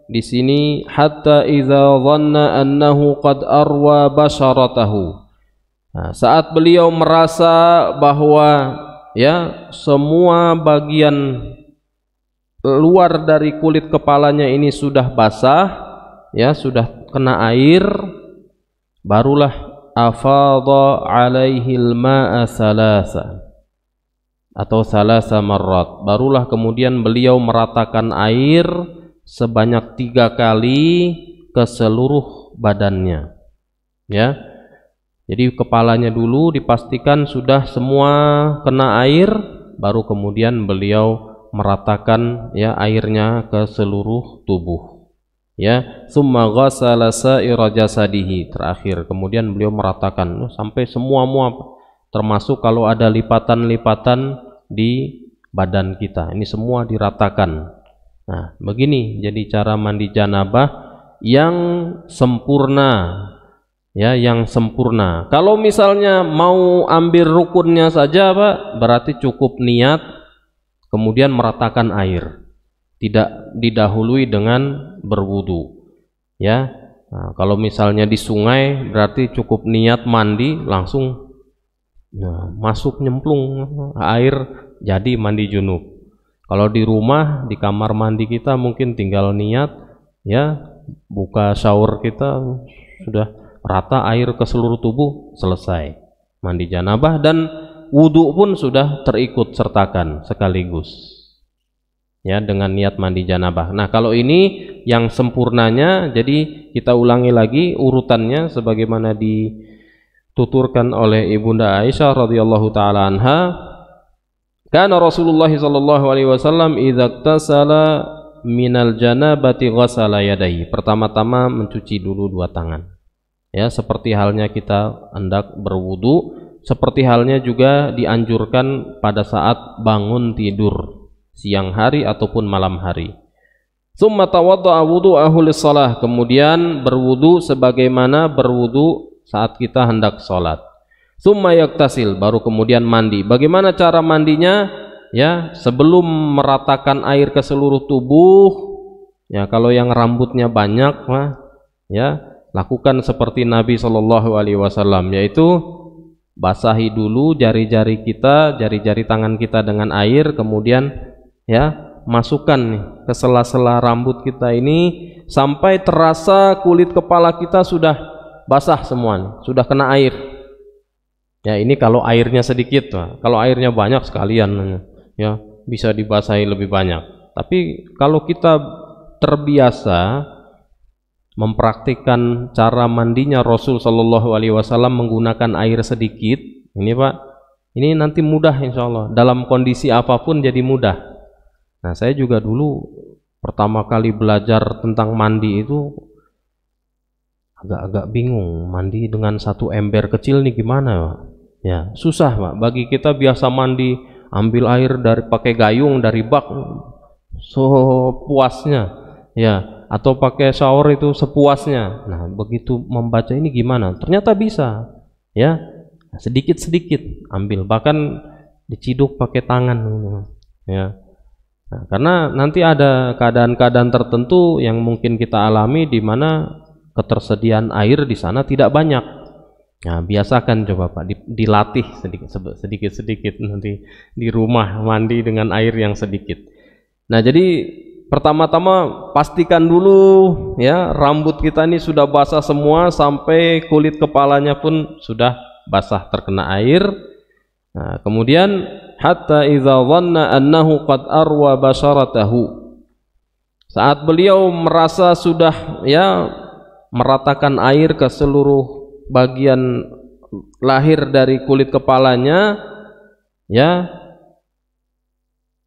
di sini hatta idza dhanna annahu qad arwa basharatahu. Nah, saat beliau merasa bahwa ya semua bagian luar dari kulit kepalanya ini sudah basah ya, sudah kena air, barulah afadha alaihil ma'a salasa atau salasa marrat, barulah kemudian beliau meratakan air sebanyak 3 kali ke seluruh badannya ya. Jadi kepalanya dulu dipastikan sudah semua kena air, baru kemudian beliau meratakan ya airnya ke seluruh tubuh ya. Summa ghassala sa'ira jasadihi, terakhir kemudian beliau meratakan sampai semua termasuk kalau ada lipatan-lipatan di badan kita, ini semua diratakan. Nah, begini jadi cara mandi janabah yang sempurna ya, yang sempurna. Kalau misalnya mau ambil rukunnya saja Pak, berarti cukup niat kemudian meratakan air, tidak didahului dengan berwudu. ya. Nah, kalau misalnya di sungai berarti cukup niat mandi langsung masuk nyemplung air jadi mandi junub. Kalau di rumah di kamar mandi kita mungkin tinggal niat ya, buka shower kita sudah rata air ke seluruh tubuh, selesai mandi janabah, dan wudhu pun sudah terikut sertakan sekaligus ya dengan niat mandi janabah. Nah, kalau ini yang sempurnanya, jadi kita ulangi lagi urutannya sebagaimana dituturkan oleh Ibunda Aisyah radhiyallahu taala anha. Kana Rasulullah sallallahu alaihi wasallam idza iktasala minal janabati ghassala yadayhi. Pertama-tama mencuci dulu dua tangan. Ya, seperti halnya kita hendak berwudu, seperti halnya juga dianjurkan pada saat bangun tidur siang hari ataupun malam hari. Tsumma tawadda'a wudu'ahu lis-shalah, kemudian berwudu sebagaimana berwudu saat kita hendak salat. Tsumma yaktasil, baru kemudian mandi. Bagaimana cara mandinya? Ya, sebelum meratakan air ke seluruh tubuh, ya kalau yang rambutnya banyak ya lakukan seperti Nabi Shallallahu alaihi wasallam, yaitu basahi dulu jari-jari kita, jari-jari tangan kita dengan air, kemudian ya masukkan nih ke sela-sela rambut kita ini sampai terasa kulit kepala kita sudah basah semua nih, sudah kena air. Ya, ini kalau airnya sedikit, kalau airnya banyak sekalian ya bisa dibasahi lebih banyak. Tapi kalau kita terbiasa mempraktikkan cara mandinya Rasul Shallallahu alaihi wasallam menggunakan air sedikit, ini Pak, ini nanti mudah insya Allah, dalam kondisi apapun jadi mudah. Nah, saya juga dulu pertama kali belajar tentang mandi itu agak-agak bingung, mandi dengan satu ember kecil nih gimana Pak? Ya susah Pak, bagi kita biasa mandi ambil air dari pakai gayung dari bak sepuasnya ya, atau pakai shower itu sepuasnya. Nah, begitu membaca ini gimana? Ternyata bisa ya, sedikit-sedikit ambil, bahkan diciduk pakai tangan ya. Nah, karena nanti ada keadaan-keadaan tertentu yang mungkin kita alami di mana ketersediaan air di sana tidak banyak. Nah, biasakan coba Pak dilatih sedikit-sedikit nanti di rumah mandi dengan air yang sedikit. Nah, jadi pertama-tama pastikan dulu ya rambut kita ini sudah basah semua sampai kulit kepalanya pun sudah basah terkena air. Nah, kemudian hatta idza dhanna annahu qad arwa basharatahu, saat beliau merasa sudah ya meratakan air ke seluruh bagian lahir dari kulit kepalanya ya,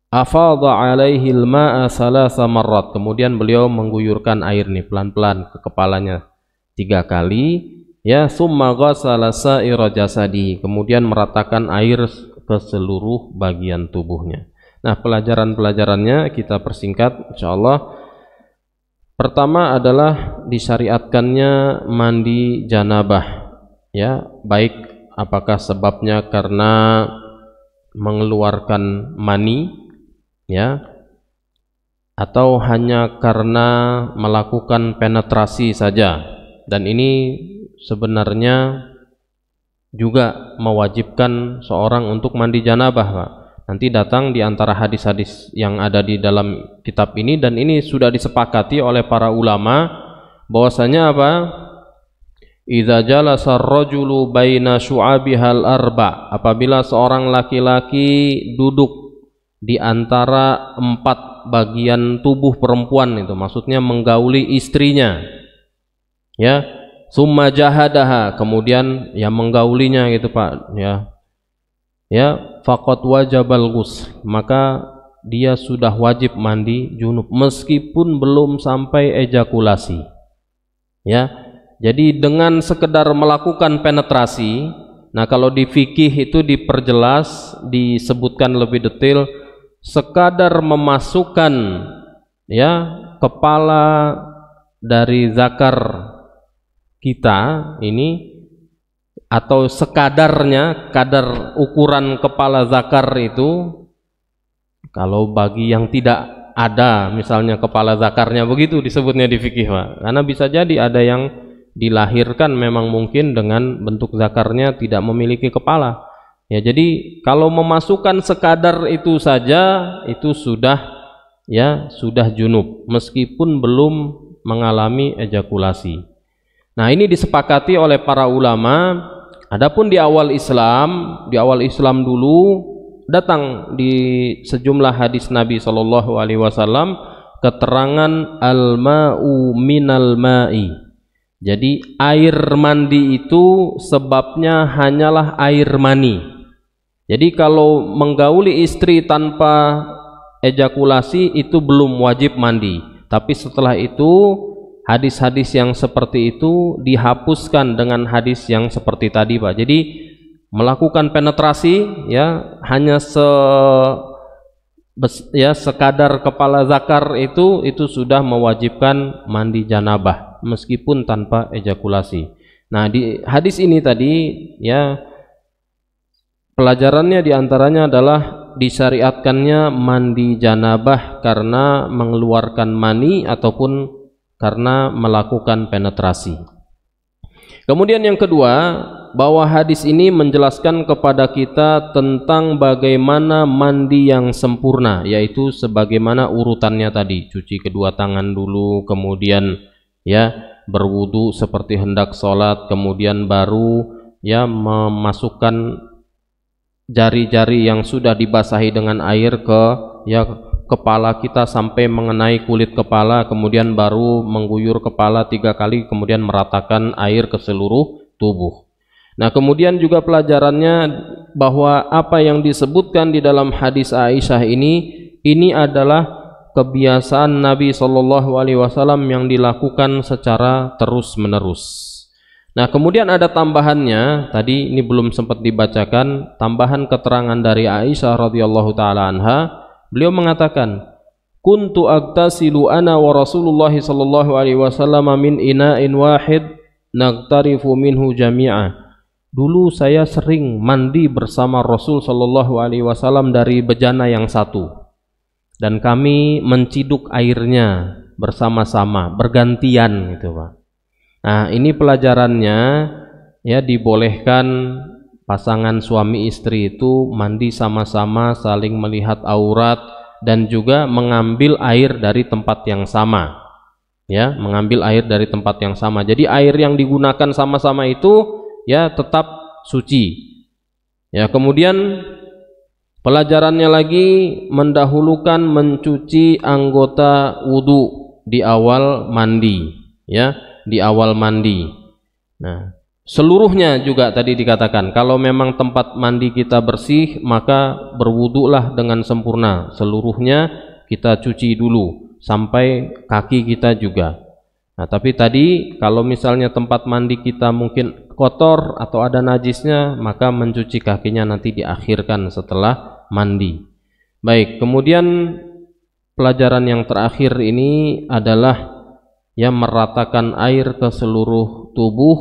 afadha alaihi al-ma'a thalatha marrat, kemudian beliau mengguyurkan air nih pelan-pelan ke kepalanya 3 kali ya, summa ghassala sa'ira jasadi, kemudian meratakan air ke seluruh bagian tubuhnya. Nah, pelajaran-pelajarannya kita persingkat insyaallah. Pertama adalah disyariatkannya mandi janabah ya, baik apakah sebabnya karena mengeluarkan mani ya, atau hanya karena melakukan penetrasi saja, dan ini sebenarnya juga mewajibkan seorang untuk mandi janabah Pak. Nanti datang di antara hadis-hadis yang ada di dalam kitab ini, dan ini sudah disepakati oleh para ulama bahwasanya apa? Idza jalasa ar-rajulu baina syu'abihal arba, apabila seorang laki-laki duduk di antara 4 bagian tubuh perempuan, itu maksudnya menggauli istrinya ya, summa jahadaha, kemudian ya menggaulinya gitu Pak ya faqad wajabal ghusl, maka dia sudah wajib mandi junub meskipun belum sampai ejakulasi ya. Jadi dengan sekedar melakukan penetrasi, nah kalau di fikih itu diperjelas, disebutkan lebih detail, sekadar memasukkan ya kepala dari zakar kita ini, atau sekadarnya, kadar ukuran kepala zakar itu, kalau bagi yang tidak ada misalnya kepala zakarnya, begitu disebutnya di fikih Pak. Karena bisa jadi ada yang dilahirkan memang mungkin dengan bentuk zakarnya tidak memiliki kepala. Ya, jadi kalau memasukkan sekadar itu saja itu sudah junub meskipun belum mengalami ejakulasi. Nah, ini disepakati oleh para ulama. Adapun di awal Islam dulu datang di sejumlah hadis Nabi Shallallahu Alaihi Wasallam keterangan al-ma'u minal ma'i. Jadi air mandi itu sebabnya hanyalah air mani. Jadi kalau menggauli istri tanpa ejakulasi itu belum wajib mandi. Tapi setelah itu hadis-hadis yang seperti itu dihapuskan dengan hadis yang seperti tadi Pak. Jadi melakukan penetrasi hanya sekadar kepala zakar itu sudah mewajibkan mandi janabah meskipun tanpa ejakulasi. Nah, di hadis ini tadi pelajarannya diantaranya adalah disyariatkannya mandi janabah karena mengeluarkan mani ataupun karena melakukan penetrasi. Kemudian yang kedua, bahwa hadis ini menjelaskan kepada kita tentang bagaimana mandi yang sempurna, yaitu sebagaimana urutannya tadi, cuci kedua tangan dulu, kemudian berwudu seperti hendak sholat, kemudian baru memasukkan jari-jari yang sudah dibasahi dengan air ke kepala kita sampai mengenai kulit kepala, kemudian baru mengguyur kepala 3 kali, kemudian meratakan air ke seluruh tubuh. Nah, kemudian juga pelajarannya bahwa apa yang disebutkan di dalam hadis Aisyah ini adalah kebiasaan Nabi Shallallahu Alaihi Wasallam yang dilakukan secara terus-menerus. Nah, kemudian ada tambahannya, tadi ini belum sempat dibacakan, tambahan keterangan dari Aisyah radhiyallahu taala anha. Beliau mengatakan, kuntu agtasilu ana wa Rasulullah sallallahu alaihi wasallam min ina'in wahid nagtarifu minhu jami'a. Dulu saya sering mandi bersama Rasul sallallahu alaihi wasallam dari bejana yang satu, dan kami menciduk airnya bersama-sama, bergantian gitu Pak. Nah, ini pelajarannya dibolehkan pasangan suami istri itu mandi sama-sama, saling melihat aurat, dan juga mengambil air dari tempat yang sama. Mengambil air dari tempat yang sama. Jadi air yang digunakan sama-sama itu tetap suci. Kemudian pelajarannya lagi mendahulukan mencuci anggota wudu di awal mandi, di awal mandi. Nah, seluruhnya juga tadi dikatakan, kalau memang tempat mandi kita bersih, maka berwudulah dengan sempurna. Seluruhnya kita cuci dulu sampai kaki kita juga. Nah, tapi tadi kalau misalnya tempat mandi kita mungkin kotor atau ada najisnya, maka mencuci kakinya nanti diakhirkan setelah mandi. Baik, kemudian pelajaran yang terakhir ini adalah meratakan air ke seluruh tubuh.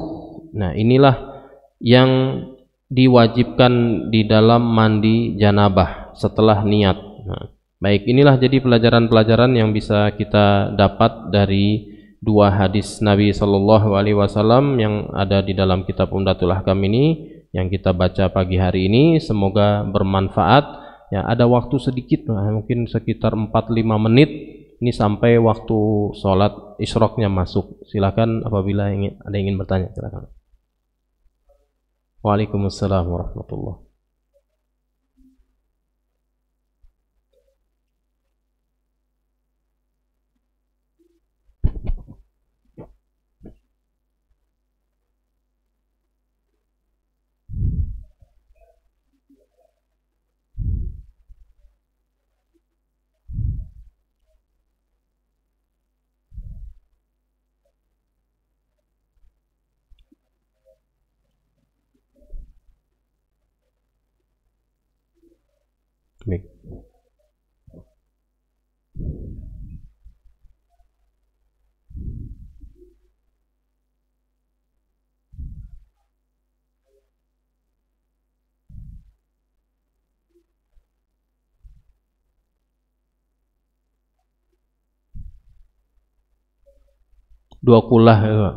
Nah, inilah yang diwajibkan di dalam mandi janabah setelah niat. Nah, baik, inilah jadi pelajaran-pelajaran yang bisa kita dapat dari dua hadis Nabi Shallallahu Alaihi Wasallam yang ada di dalam kitab Umdatul Ahkam ini yang kita baca pagi hari ini. Semoga bermanfaat. Ada waktu sedikit, mungkin sekitar 4-5 menit ini sampai waktu sholat isyraqnya masuk. Silakan apabila ada yang ingin bertanya, silakan. Waalaikumsalam warahmatullahi. Baik. 2 kulah ya, Pak.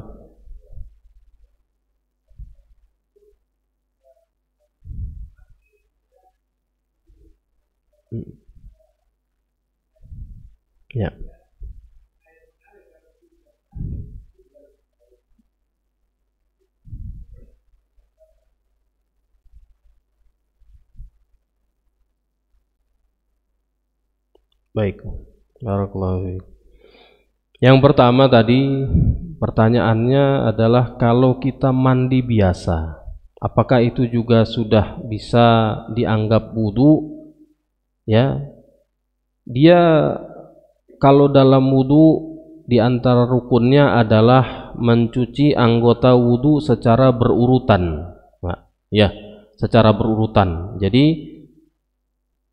Ya. Baik. Barakallahu fiik. Yang pertama tadi pertanyaannya adalah kalau kita mandi biasa, apakah itu juga sudah bisa dianggap wudu? Ya. Dia kalau dalam wudu di antara rukunnya adalah mencuci anggota wudu secara berurutan, Pak. Ya, secara berurutan. Jadi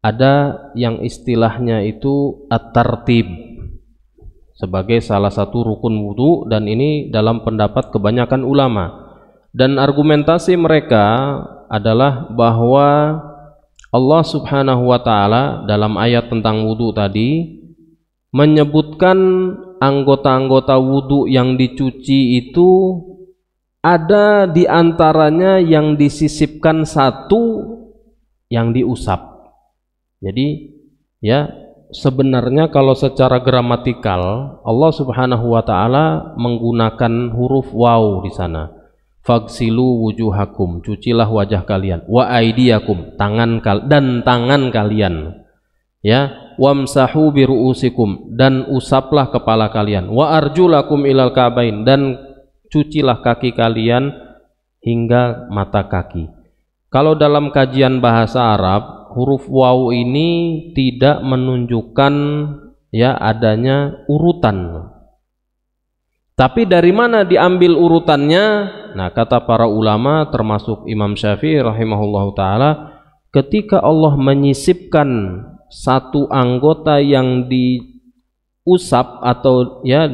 ada yang istilahnya itu at-tartib sebagai salah satu rukun wudu, dan ini dalam pendapat kebanyakan ulama. Dan argumentasi mereka adalah bahwa Allah Subhanahu wa taala dalam ayat tentang wudu tadi menyebutkan anggota-anggota wudu yang dicuci itu ada di antaranya yang disisipkan satu yang diusap. Jadi ya sebenarnya kalau secara gramatikal Allah Subhanahu wa taala menggunakan huruf waw di sana. Fagsilu wujuhakum, cucilah wajah kalian, wa aidiyakum, tangan kalian. Ya, wamsahu biruusikum, dan usaplah kepala kalian, wa arjulakum ilal ka'bain, dan cucilah kaki kalian hingga mata kaki. Kalau dalam kajian bahasa Arab, huruf waw ini tidak menunjukkan ya adanya urutan. Tapi dari mana diambil urutannya? Nah, kata para ulama termasuk Imam Syafi'i rahimahullahu taala, ketika Allah menyisipkan satu anggota yang diusap atau ya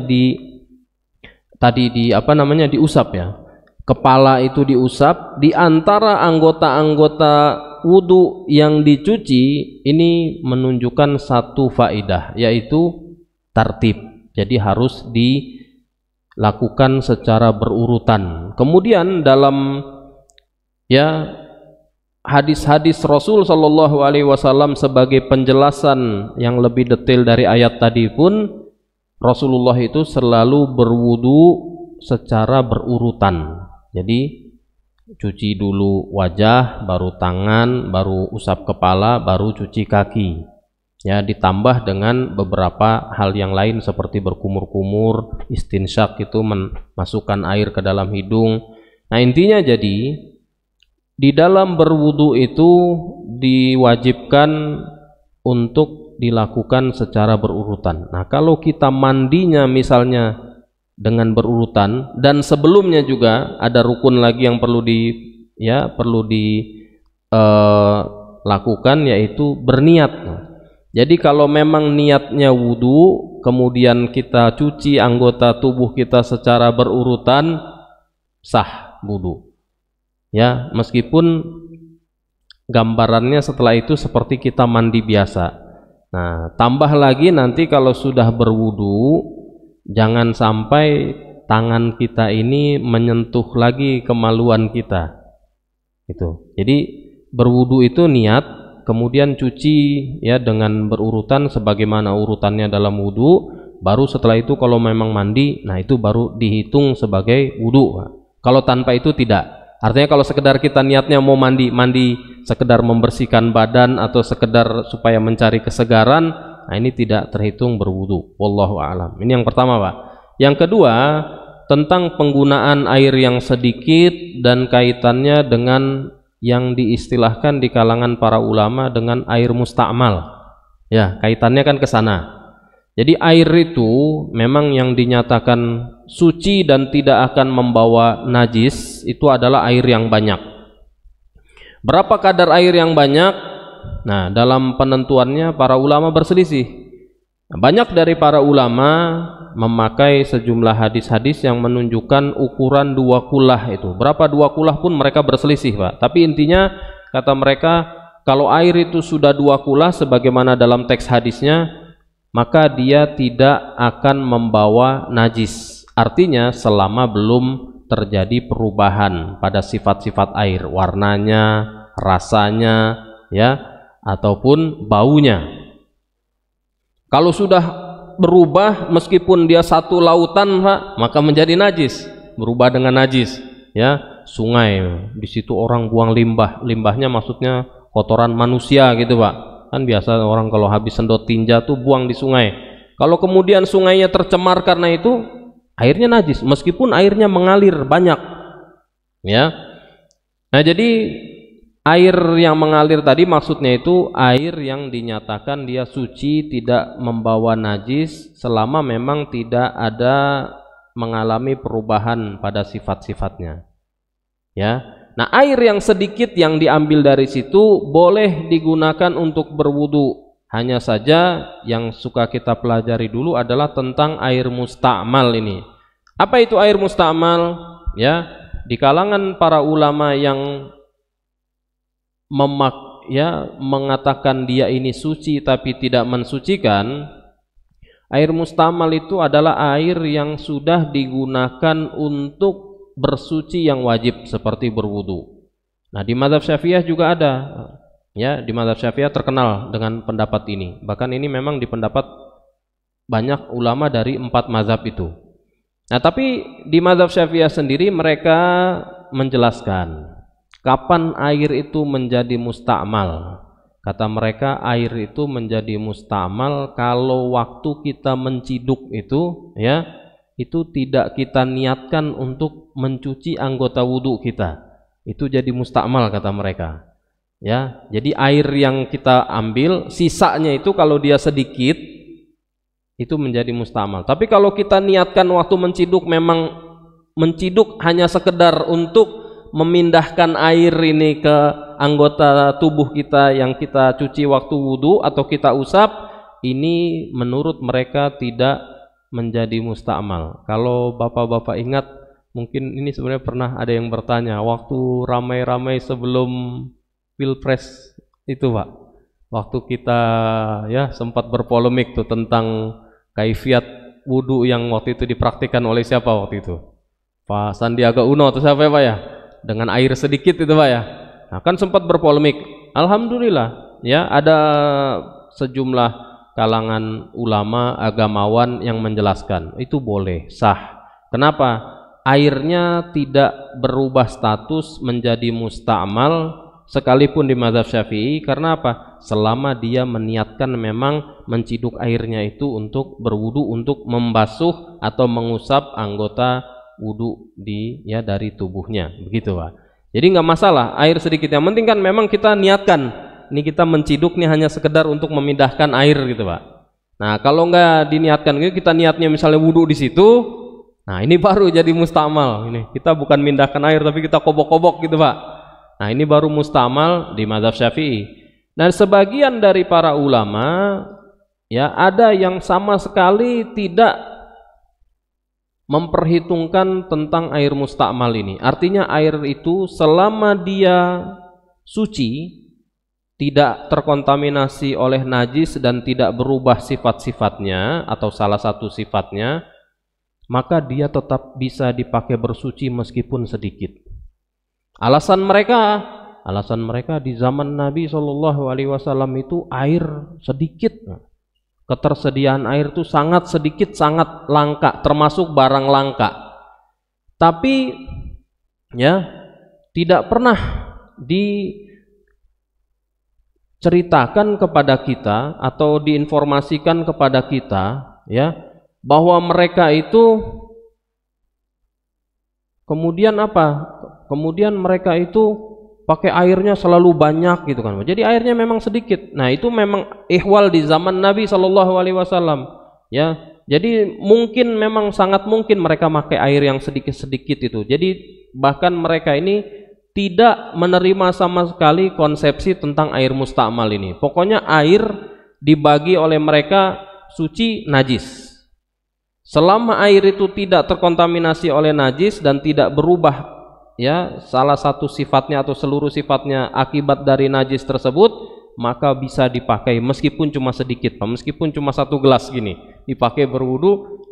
diusap ya. Kepala itu diusap, di antara anggota-anggota wudu yang dicuci ini menunjukkan satu faedah, yaitu tartib. Jadi harus dilakukan secara berurutan. Kemudian dalam ya hadis-hadis Rasul sallallahu alaihi wasallam sebagai penjelasan yang lebih detail dari ayat tadi pun, Rasulullah itu selalu berwudu secara berurutan. Jadi cuci dulu wajah, baru tangan, baru usap kepala, baru cuci kaki. Ya, ditambah dengan beberapa hal yang lain seperti berkumur-kumur, istinsyak itu memasukkan air ke dalam hidung. Nah, intinya jadi di dalam berwudu itu diwajibkan untuk dilakukan secara berurutan. Nah, kalau kita mandinya misalnya dengan berurutan, dan sebelumnya juga ada rukun lagi yang perlu dilakukan, yaitu berniat. Jadi kalau memang niatnya wudu, kemudian kita cuci anggota tubuh kita secara berurutan, sah wudu. Ya, meskipun gambarannya setelah itu seperti kita mandi biasa. Nah, tambah lagi nanti kalau sudah berwudu, jangan sampai tangan kita ini menyentuh lagi kemaluan kita. Itu. Jadi berwudu itu niat, kemudian cuci ya dengan berurutan sebagaimana urutannya dalam wudu, baru setelah itu kalau memang mandi, nah itu baru dihitung sebagai wudu. Kalau tanpa itu tidak. Artinya kalau sekedar kita niatnya mau mandi sekedar membersihkan badan atau sekedar supaya mencari kesegaran, nah ini tidak terhitung berwudu. Wallahu a'lam. Ini yang pertama, Pak. Yang kedua, tentang penggunaan air yang sedikit dan kaitannya dengan yang diistilahkan di kalangan para ulama dengan air musta'mal. Ya, kaitannya kan ke sana. Jadi air itu memang yang dinyatakan suci dan tidak akan membawa najis itu adalah air yang banyak. Berapa kadar air yang banyak? Nah, dalam penentuannya para ulama berselisih. Banyak dari para ulama memakai sejumlah hadis-hadis yang menunjukkan ukuran 2 kulah itu. Berapa 2 kulah pun mereka berselisih, Pak. Tapi intinya kata mereka, kalau air itu sudah 2 kulah sebagaimana dalam teks hadisnya, maka dia tidak akan membawa najis. Artinya selama belum terjadi perubahan pada sifat-sifat air, warnanya, rasanya, ya, ataupun baunya. Kalau sudah berubah meskipun dia satu lautan, Pak, maka menjadi najis, berubah dengan najis, ya. Sungai, di situ orang buang limbah, limbahnya maksudnya kotoran manusia gitu, Pak. Kan biasa orang kalau habis sedot tinja tuh buang di sungai. Kalau kemudian sungainya tercemar karena itu, airnya najis meskipun airnya mengalir banyak, ya. Nah, jadi air yang mengalir tadi maksudnya itu air yang dinyatakan dia suci, tidak membawa najis selama memang tidak ada mengalami perubahan pada sifat-sifatnya, ya. Nah, air yang sedikit yang diambil dari situ boleh digunakan untuk berwudu. Hanya saja yang suka kita pelajari dulu adalah tentang air musta'mal ini. Apa itu air musta'mal? Ya, di kalangan para ulama yang mengatakan dia ini suci tapi tidak mensucikan, air musta'mal itu adalah air yang sudah digunakan untuk bersuci yang wajib seperti berwudu. Nah, di mazhab Syafi'iyah juga ada. Ya, di mazhab Syafi'iyah terkenal dengan pendapat ini. Bahkan ini memang di pendapat banyak ulama dari 4 mazhab itu. Nah, tapi di mazhab Syafi'iyah sendiri mereka menjelaskan kapan air itu menjadi musta'mal. Kata mereka air itu menjadi musta'mal kalau waktu kita menciduk itu, ya, itu tidak kita niatkan untuk mencuci anggota wudhu kita. Itu jadi musta'mal kata mereka. Ya, jadi air yang kita ambil sisanya itu kalau dia sedikit itu menjadi musta'mal. Tapi kalau kita niatkan waktu menciduk memang menciduk hanya sekedar untuk memindahkan air ini ke anggota tubuh kita yang kita cuci waktu wudu atau kita usap, ini menurut mereka tidak menjadi musta'mal. Kalau bapak-bapak ingat, mungkin ini sebenarnya pernah ada yang bertanya waktu ramai-ramai sebelum Pilpres itu, Pak, waktu kita ya sempat berpolemik tuh tentang kaifiat wudu yang waktu itu dipraktikkan oleh siapa waktu itu, Pak Sandiaga Uno atau siapa ya, Pak, ya, dengan air sedikit itu, Pak, ya. Nah, kan sempat berpolemik. Alhamdulillah ya ada sejumlah kalangan ulama agamawan yang menjelaskan itu boleh, sah. Kenapa? Airnya tidak berubah status menjadi musta'mal sekalipun di mazhab Syafi'i. Karena apa? Selama dia meniatkan memang menciduk airnya itu untuk berwudu, untuk membasuh atau mengusap anggota wudu dari tubuhnya, begitu, Pak. Jadi nggak masalah air sedikit, yang penting kan memang kita niatkan ini kita menciduk nih hanya sekedar untuk memindahkan air gitu, Pak. Nah, kalau nggak diniatkan gitu, kita niatnya misalnya wudu di situ, nah ini baru jadi musta'mal. Ini kita bukan mindahkan air tapi kita kobok-kobok gitu, Pak. Nah, ini baru musta'mal di mazhab Syafi'i. Dan sebagian dari para ulama ya ada yang sama sekali tidak memperhitungkan tentang air musta'mal ini. Artinya air itu selama dia suci, tidak terkontaminasi oleh najis dan tidak berubah sifat-sifatnya atau salah satu sifatnya, maka dia tetap bisa dipakai bersuci meskipun sedikit. Alasan mereka di zaman Nabi SAW itu air sedikit, ketersediaan air itu sangat sedikit, sangat langka, termasuk barang langka. Tapi ya tidak pernah diceritakan kepada kita atau diinformasikan kepada kita ya bahwa mereka itu kemudian apa? Kemudian mereka itu pakai airnya selalu banyak gitu kan. Jadi airnya memang sedikit. Nah, itu memang ihwal di zaman Nabi SAW ya. Jadi mungkin memang sangat mungkin mereka pakai air yang sedikit-sedikit itu. Jadi bahkan mereka ini tidak menerima sama sekali konsepsi tentang air musta'mal ini. Pokoknya air dibagi oleh mereka suci najis. Selama air itu tidak terkontaminasi oleh najis dan tidak berubah ya salah satu sifatnya atau seluruh sifatnya akibat dari najis tersebut, maka bisa dipakai meskipun cuma sedikit, Pak, meskipun cuma 1 gelas gini, dipakai berwudu,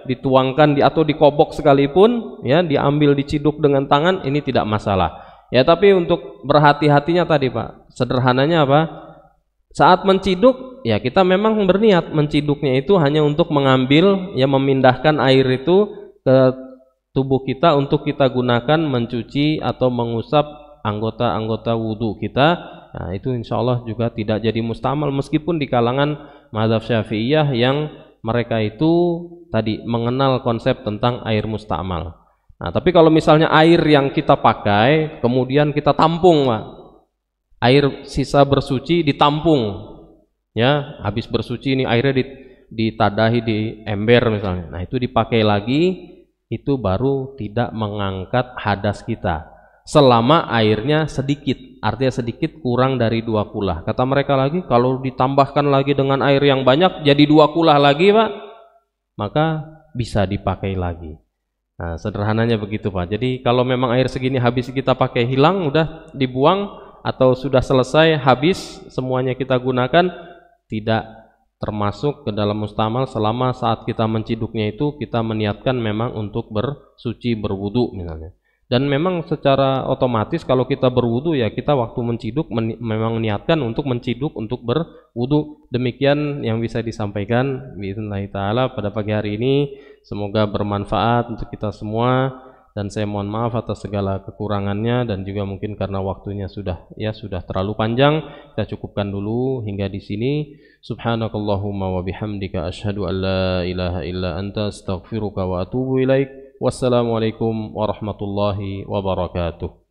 dituangkan atau dikobok sekalipun, ya, diambil diciduk dengan tangan, ini tidak masalah. Ya, tapi untuk berhati-hatinya tadi, Pak, sederhananya apa? Saat menciduk, ya kita memang berniat menciduknya itu hanya untuk mengambil, ya, memindahkan air itu ke tubuh kita untuk kita gunakan mencuci atau mengusap anggota-anggota wudu kita. Nah, itu insya Allah juga tidak jadi mustamal meskipun di kalangan mazhab Syafi'iyah yang mereka itu tadi mengenal konsep tentang air mustamal. Nah, tapi kalau misalnya air yang kita pakai kemudian kita tampung, Pak, air sisa bersuci ditampung, ya, habis bersuci ini airnya ditadahi di ember misalnya, nah itu dipakai lagi, itu baru tidak mengangkat hadas kita selama airnya sedikit, artinya sedikit kurang dari 2 kulah. Kata mereka lagi, kalau ditambahkan lagi dengan air yang banyak jadi 2 kulah lagi, Pak, maka bisa dipakai lagi. Nah, sederhananya begitu, Pak. Jadi kalau memang air segini habis kita pakai hilang, udah dibuang, atau sudah selesai habis semuanya kita gunakan, tidak termasuk ke dalam mustamal selama saat kita menciduknya itu kita meniatkan memang untuk bersuci, berwudu misalnya. Dan memang secara otomatis kalau kita berwudu, ya kita waktu menciduk memang niatkan untuk menciduk, untuk berwudu. Demikian yang bisa disampaikan biidznillah taala pada pagi hari ini. Semoga bermanfaat untuk kita semua, dan saya mohon maaf atas segala kekurangannya, dan juga mungkin karena waktunya sudah terlalu panjang, kita cukupkan dulu hingga di sini. Subhanakallahumma wa bihamdika asyhadu an la ilaha illa anta astaghfiruka wa atubu ilaik. Wassalamualaikum warahmatullahi wabarakatuh.